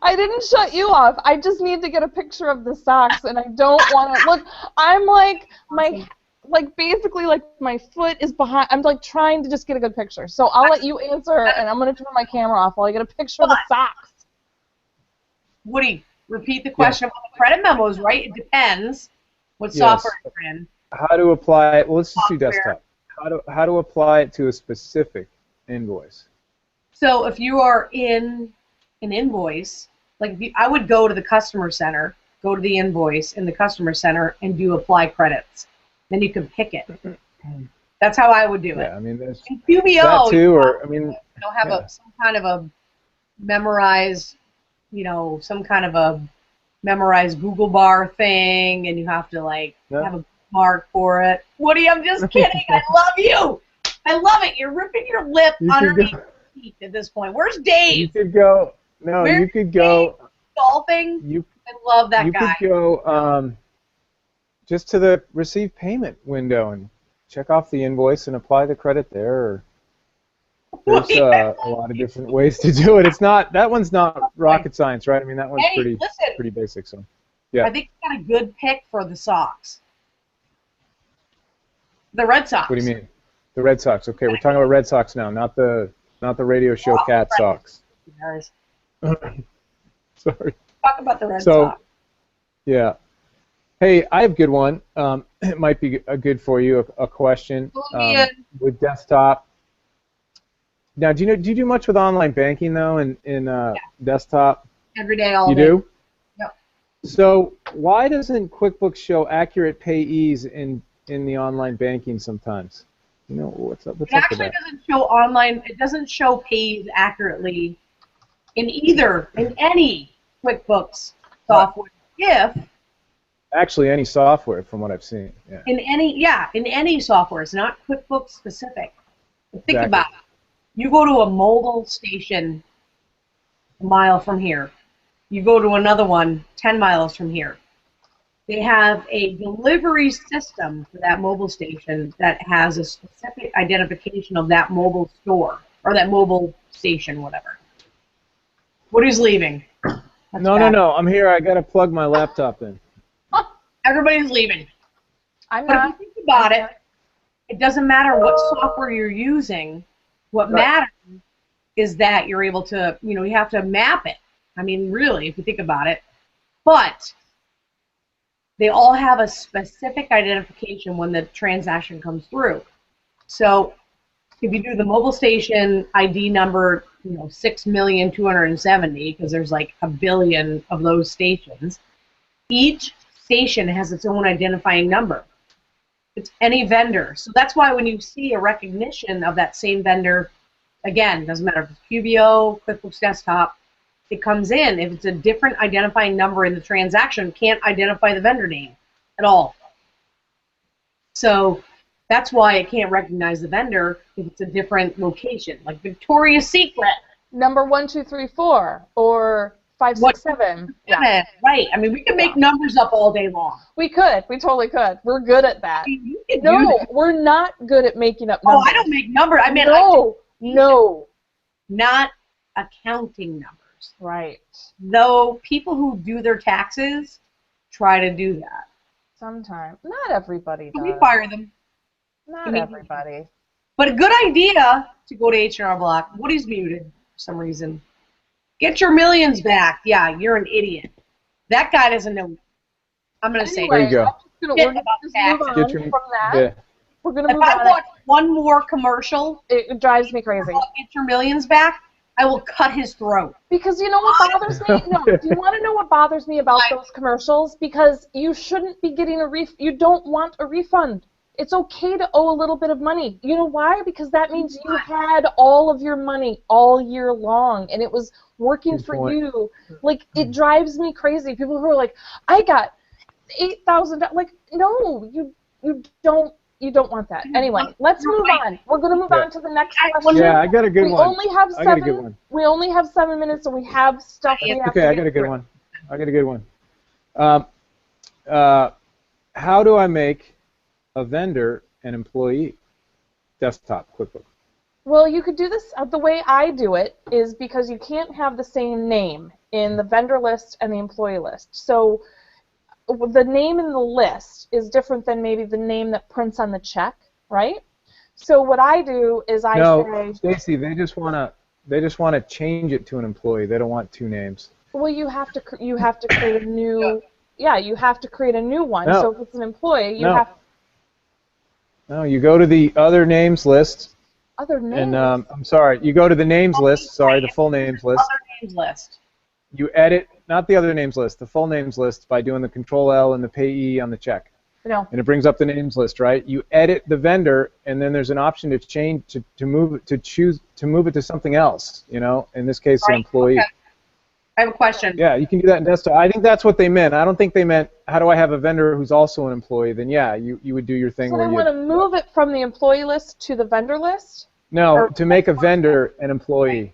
I didn't shut you off. I just need to get a picture of the socks, and I don't want to look. I'm like basically like my foot is behind. I'm like trying to just get a good picture. So I'll let you answer, and I'm gonna turn my camera off while I get a picture of the socks. Woody, repeat the question about the credit memos, right? It depends what software you're in. How to apply it? Well, let's just do desktop. How to apply it to a specific invoice? So if you are in an invoice, like I would go to the customer center, go to the invoice in the customer center, and do apply credits. Then you can pick it. That's how I would do it. Yeah, I mean, there's in QBO, that too, or I mean, you'll have some kind of a memorized, some kind of a memorized Google bar thing, and you have to like have a mark for it. Woody, I'm just kidding. I love you. I love it. You're ripping your lip underneath your teeth at this point. Where's Dave? You could go. No, Where's you could go. Golfing. I love that guy. You could go just to the receive payment window and check off the invoice and apply the credit there. There's a lot of different ways to do it. It's not that one's not rocket science, right? I mean, that one's Hey, listen. pretty basic. So, yeah. I think you got a good pick for the Sox. The Red Sox. What do you mean? The Red Sox. Okay, we're talking about Red Sox now, not the radio show Cat right. Sox. Guys. Sorry. Talk about the Red Sox. Yeah. Hey, I have a good one. It might be a good for you. A question with desktop. Now, do you do much with online banking though in desktop? Every day, all day. You do? Yep. So why doesn't QuickBooks show accurate payees in the online banking sometimes? You know what's up? What's it up actually with that? doesn't show online. It doesn't show pays accurately in any QuickBooks software. If Actually, any software, from what I've seen. Yeah. in any software, it's not QuickBooks specific. But think about it. You go to a mobile station a mile from here. You go to another one 10 miles from here. They have a delivery system for that mobile station that has a specific identification of that mobile store or that mobile station, whatever. Woody's leaving. No. I'm here. I got to plug my laptop in. Everybody's leaving. I'm But not. if you think about it, it doesn't matter what software you're using. What matters is that you're able to, you have to map it. I mean, really, if you think about it. But they all have a specific identification when the transaction comes through. So if you do the mobile station ID number, 6,270,000, because there's like a billion of those stations, each station has its own identifying number. It's any vendor. So that's why when you see a recognition of that same vendor, again, doesn't matter if it's QBO, QuickBooks Desktop, it comes in. If it's a different identifying number in the transaction, can't identify the vendor name at all. So that's why it can't recognize the vendor if it's a different location, like Victoria's Secret. Number 1, 2, 3, 4, or 5, 6, 7. Yeah. Right. I mean, we can make numbers up all day long. We could. We totally could. We're good at that. You can do No, that. we're not good at making up numbers. Oh, I don't make numbers. I mean, No. not accounting numbers. Right. Though people who do their taxes try to do that. Sometimes. Not everybody So does. we fire them. Not everybody. But a good idea to go to H&R Block. Woody's muted for some reason. Get your millions back. Yeah, you're an idiot. That guy doesn't know. I'm going to say There you go. We're going to move on from that. Yeah. We're going to if move I on. watch one more commercial, It drives me crazy. Get your millions back, I will cut his throat. Because you know what bothers me? No, do you want to know what bothers me about those commercials? Because you shouldn't be getting you don't want a refund. It's okay to owe a little bit of money. You know why? Because that means you had all of your money all year long, and it was working for you. Like, it drives me crazy. People who are like, I got $8,000. Like, no, you don't. You don't want that. Anyway, let's move on. We're going to move on to the next question. Yeah, I got a good one. I got a good one. We only have 7 minutes, and we have stuff we have to I got a good one. I got a good one. How do I make a vendor an employee? Desktop QuickBooks. Well, you could do this. The way I do it is because you can't have the same name in the vendor list and the employee list. So the name in the list is different than maybe the name that prints on the check, right? So what I do is I say, Stacy, they just want to change it to an employee. They don't want two names. Well, you have to create a new. Yeah, you have to create a new one. No. So if it's an employee, you have. No, you go to the other names list. Other names. And I'm sorry, you go to the names list. Sorry, the full names list. Other names list. You edit, not the other names list, the full names list by doing the Control-L and the payee on the check. No. And it brings up the names list, right? You edit the vendor, and then there's an option to change to move it to something else. In this case, an employee. Okay. I have a question. Yeah, you can do that in desktop. I think that's what they meant. I don't think they meant, how do I have a vendor who's also an employee? Then yeah, you would do your thing. So where they want to move it from the employee list to the vendor list? No, to make a vendor an employee.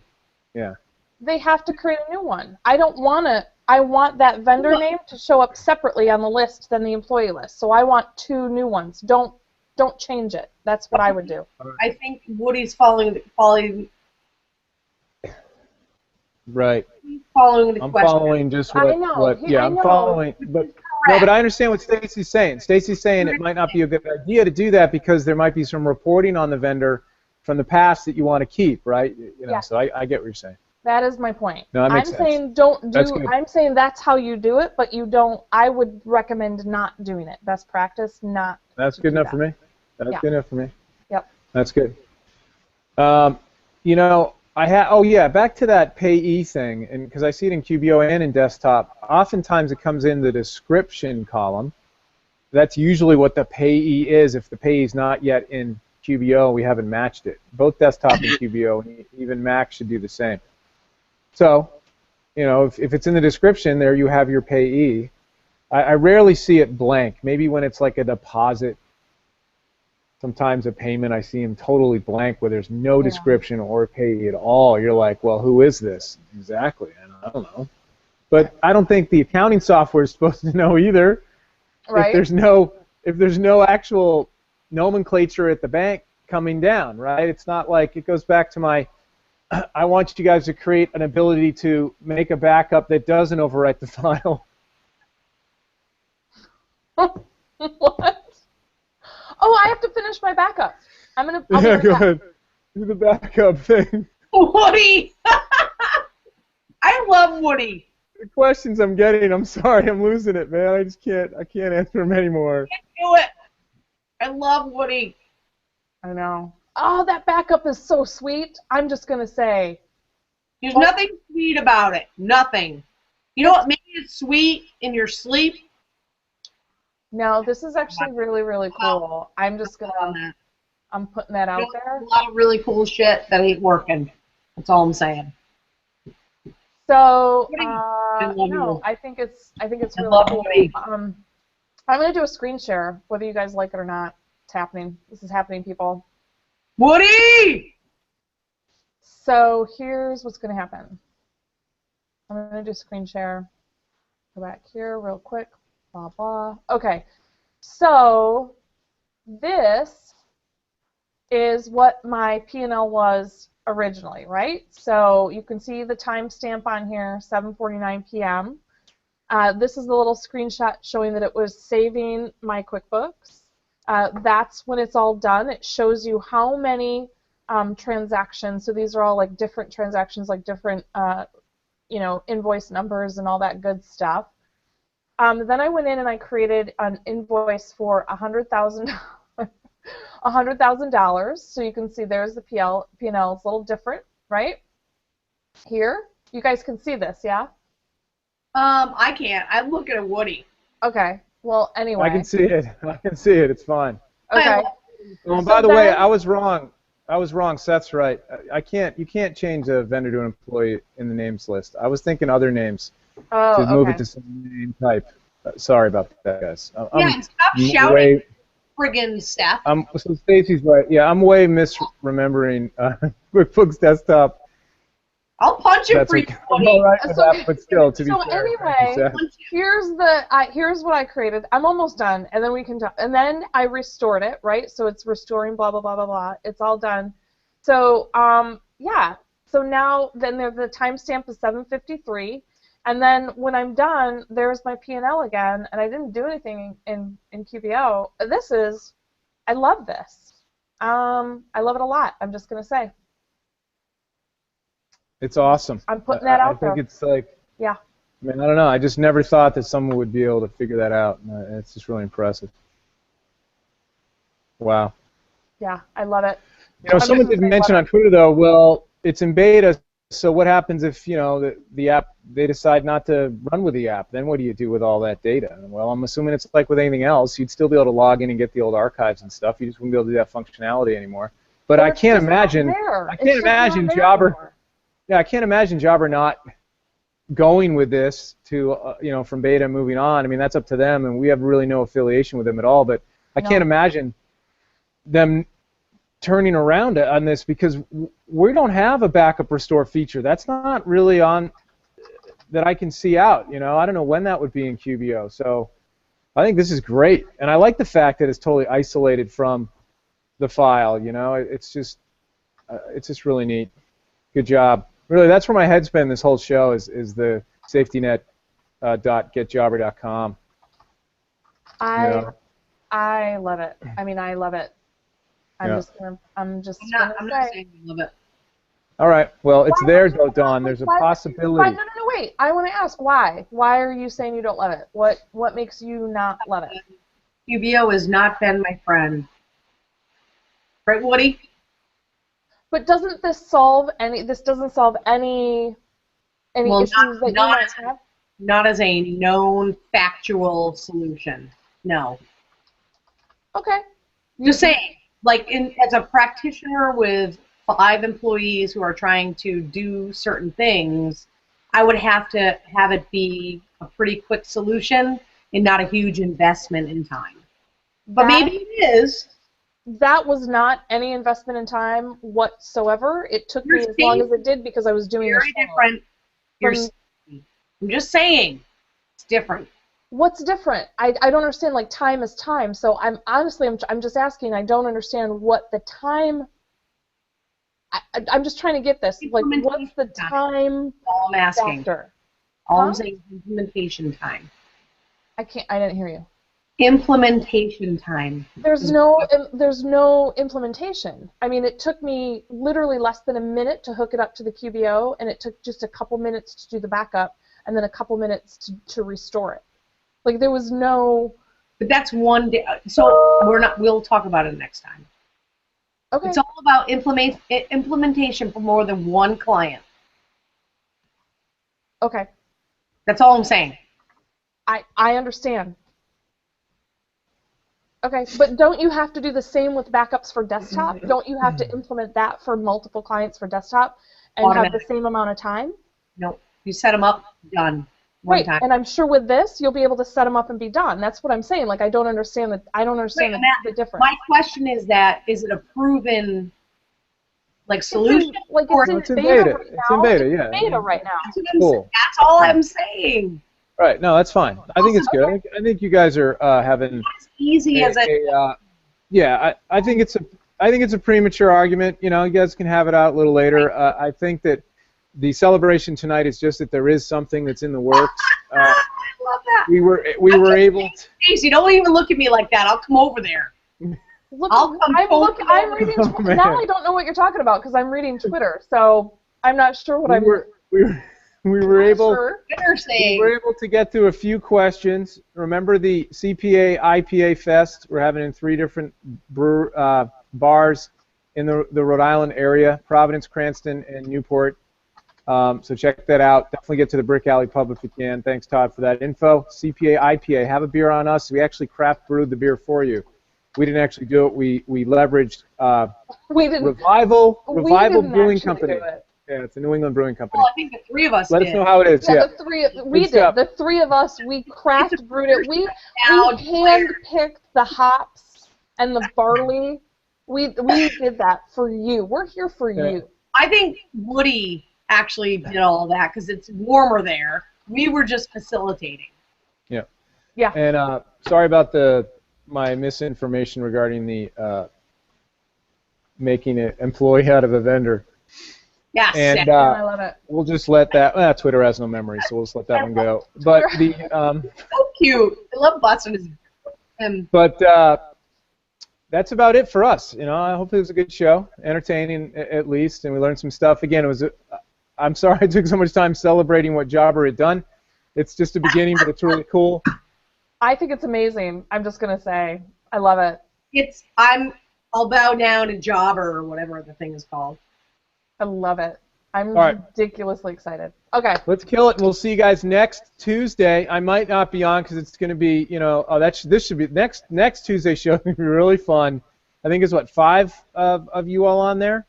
Yeah. They have to create a new one. I don't want to. I want that vendor name to show up separately on the list than the employee list. So I want two new ones. Don't don't change it. That's what I would do. I think Woody's following the Right. question. I'm following just what. I know. I I'm know. following, but no, but I understand what Stacy's saying. Stacy's saying it might not be a good idea to do that because there might be some reporting on the vendor from the past that you want to keep, right? You know, Yeah. so I get what you're saying. That is my point. No, that makes I'm sense. saying don't That's do. good. I'm saying that's how you do it, but you don't. I would recommend not doing it. Best practice, not. That's good enough for me. That's good enough for me. Yep. That's good. You know, back to that payee thing, and because I see it in QBO and in desktop, oftentimes it comes in the description column. That's usually what the payee is if the payee is not yet in QBO. We haven't matched it. Both desktop and QBO, and even Mac should do the same. So, you know, if it's in the description, there you have your payee. I rarely see it blank. Maybe when it's like a deposit, sometimes a payment, I see them totally blank where there's no description or payee at all. You're like, well, who is this? Exactly, and I don't know. But I don't think the accounting software is supposed to know either. Right. If there's no actual nomenclature at the bank coming down, right? It's not like it goes back to my. I want you guys to create an ability to make a backup that doesn't overwrite the file. What? Oh, I have to finish my backup. I'll Go ahead. Do the backup thing. Woody! I love Woody. The questions I'm getting, I'm sorry, I'm losing it, man. I can't answer them anymore. I can't do it. I love Woody. I know. Oh, that backup is so sweet. I'm just going to say. There's nothing sweet about it. Nothing. You know what made it sweet in your sleep? No, this is actually really, really cool. I'm just going to, I'm putting that out there. A lot of really cool shit that ain't working. That's all I'm saying. So, no, I think it's really cool. Woody. I'm going to do a screen share, whether you guys like it or not. It's happening. This is happening, people. Woody! So here's what's going to happen. I'm going to do screen share. Go back here real quick. Blah, blah. Okay. So this is what my P&L was originally, right? So you can see the timestamp on here, 7:49 p.m. This is the little screenshot showing that it was saving my QuickBooks. That's when it's all done. It shows you how many transactions. So these are all like different transactions, like different, invoice numbers and all that good stuff. Then I went in and I created an invoice for $100,000. So you can see there's the P&L. It's a little different, right? Here, you guys can see this, yeah? I can't. I'm looking at Woody. Okay. Well, anyway. I can see it. It's fine. Okay. Oh, and by the way, I was wrong. Seth's right. You can't change a vendor to an employee in the names list. I was thinking other names. Oh, to move it to some name type. Sorry about that, guys. And stop shouting friggin' stuff. So Stacy's right. Yeah, I'm way misremembering QuickBooks Desktop. I'll punch you for you, I'm all right with that, but still, to be fair. So anyway, here's what I created. I'm almost done, and then we can talk. And then I restored it, right? So it's restoring, blah blah blah blah blah. It's all done. So yeah. So now then the timestamp is 7:53. And then when I'm done, there's my P&L again, and I didn't do anything in QBO. I love this. I love it a lot, I'm just going to say. It's awesome. I'm putting that out there. I think it's like, yeah. I mean, I don't know. I just never thought that someone would be able to figure that out. And it's just really impressive. Wow. Yeah, I love it. You know, someone did mention on Twitter, though, well, it's in beta, so what happens if, the app, they decide not to run with the app? Then what do you do with all that data? Well, I'm assuming it's like with anything else. You'd still be able to log in and get the old archives and stuff. You just wouldn't be able to do that functionality anymore. But I can't imagine Jobber. Yeah, I can't imagine Jobber not going with this to, from beta moving on. I mean, that's up to them, and we have really no affiliation with them at all. But I can't imagine them turning around on this because we don't have a backup restore feature. That's not really on that I can see out. I don't know when that would be in QBO. So I think this is great, and I like the fact that it's totally isolated from the file. You know, it's just really neat. Good job. Really, that's where my head's been this whole show is the safetynet .getjobber.com. I love it. I mean, I love it. I'm Yeah. just gonna I'm say. not saying I love it. All right. Well, it's Why there, would you Dawn. not? There's a Why- possibility. No, wait. I want to ask why. Why are you saying you don't love it? What makes you not love it? QBO has not been my friend. Right, Woody? But doesn't this solve any? This doesn't solve any Well, issues that you might have. Not as a known factual solution. No. Okay. Just saying, like as a practitioner with 5 employees who are trying to do certain things, I would have to have it be a pretty quick solution and not a huge investment in time. But maybe it is. That was not any investment in time whatsoever. It took me as long as it did because I was doing Very different. I'm just saying, it's different. What's different? I don't understand. Like, time is time. So I'm just asking. I don't understand what the time. I'm just trying to get this. Like, what's the time All I'm asking. factor? All I'm saying is implementation time. I didn't hear you. Implementation time. There's no implementation. I mean, it took me literally less than a minute to hook it up to the QBO, and it took just a couple minutes to do the backup, and then a couple minutes to restore it. Like, there was no. But that's one day. So we'll talk about it next time. Okay. It's all about implementation for more than one client. Okay. That's all I'm saying. I understand. Okay, but don't you have to do the same with backups for desktop? Don't you have to implement that for multiple clients for desktop and have the same amount of time? No. You set them up, done. One time. And I'm sure with this, you'll be able to set them up and be done. That's what I'm saying. Like, I don't understand the difference. My question is is it a proven solution? It's in beta. It's in beta, yeah. It's in beta right now. That's all I'm saying. Right. No, that's fine. I think it's good. I think you guys are having as easy as it. Yeah, I think it's a premature argument. You know, you guys can have it out a little later. I think that the celebration tonight is just that there is something that's in the works. I love that. We were able to. Stacy, don't even look at me like that. I'll come over there. I'm reading. Now I don't know what you're talking about because I'm reading Twitter, so I'm not sure what We were able to get through a few questions. Remember the CPA IPA Fest we're having in 3 different bars in the Rhode Island area, Providence, Cranston, and Newport. So check that out. Definitely get to the Brick Alley Pub if you can. Thanks, Todd, for that info. CPA IPA, have a beer on us. We actually craft brewed the beer for you. We didn't actually do it. We leveraged Revival Brewing Company. Yeah, it's a New England brewing company. Well, I think the 3 of us Let us know how it is. Yeah, the 3 of us, we craft brewed it. We hand-picked the hops and the barley. We did that for you. We're here for you. I think Woody actually did all that because it's warmer there. We were just facilitating. Yeah. Yeah. And sorry about my misinformation regarding the making an employee out of a vendor. Yes, and I love it. We'll just let that. Twitter has no memory, so we'll just let that one go. But the so cute. I love busting his. But that's about it for us. You know, I hope it was a good show, entertaining at least, and we learned some stuff. Again, I'm sorry I took so much time celebrating what Jobber had done. It's just a beginning, but it's really cool. I think it's amazing. I'm just gonna say, I love it. I'll bow down to Jobber or whatever the thing is called. I love it. I'm ridiculously excited. Okay. Let's kill it, and we'll see you guys next Tuesday. I might not be on because it's going to be, this should be next Tuesday show. Going to be really fun. I think it's 5 of you all on there.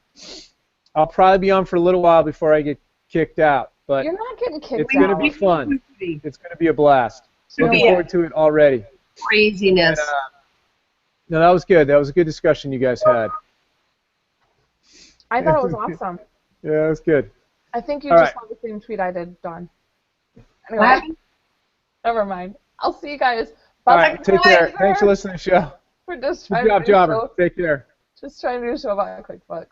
I'll probably be on for a little while before I get kicked out, but you're not getting kicked out. It's going to be fun. It's going to be a blast. Looking forward to it already. Craziness. And, no, that was good. That was a good discussion you guys had. I thought it was awesome. Yeah, it was good. I think you just saw the same tweet I did, Dawn. Anyway, never mind. I'll see you guys. All right, take care. Thanks for listening to the show. We're just Good trying job, to do a Jobber. show. Take care. Just trying to do a show about QuickBooks.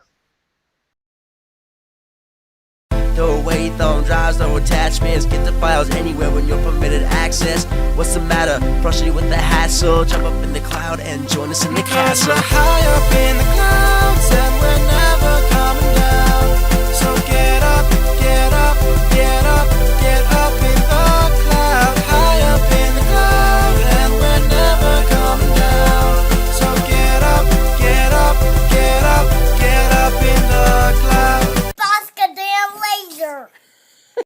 No away thumb drives, no attachments. Get the files anywhere when you're permitted access. What's the matter? Frustrated with the hassle? Jump up in the cloud and join us in the castle. High up in the clouds and we're not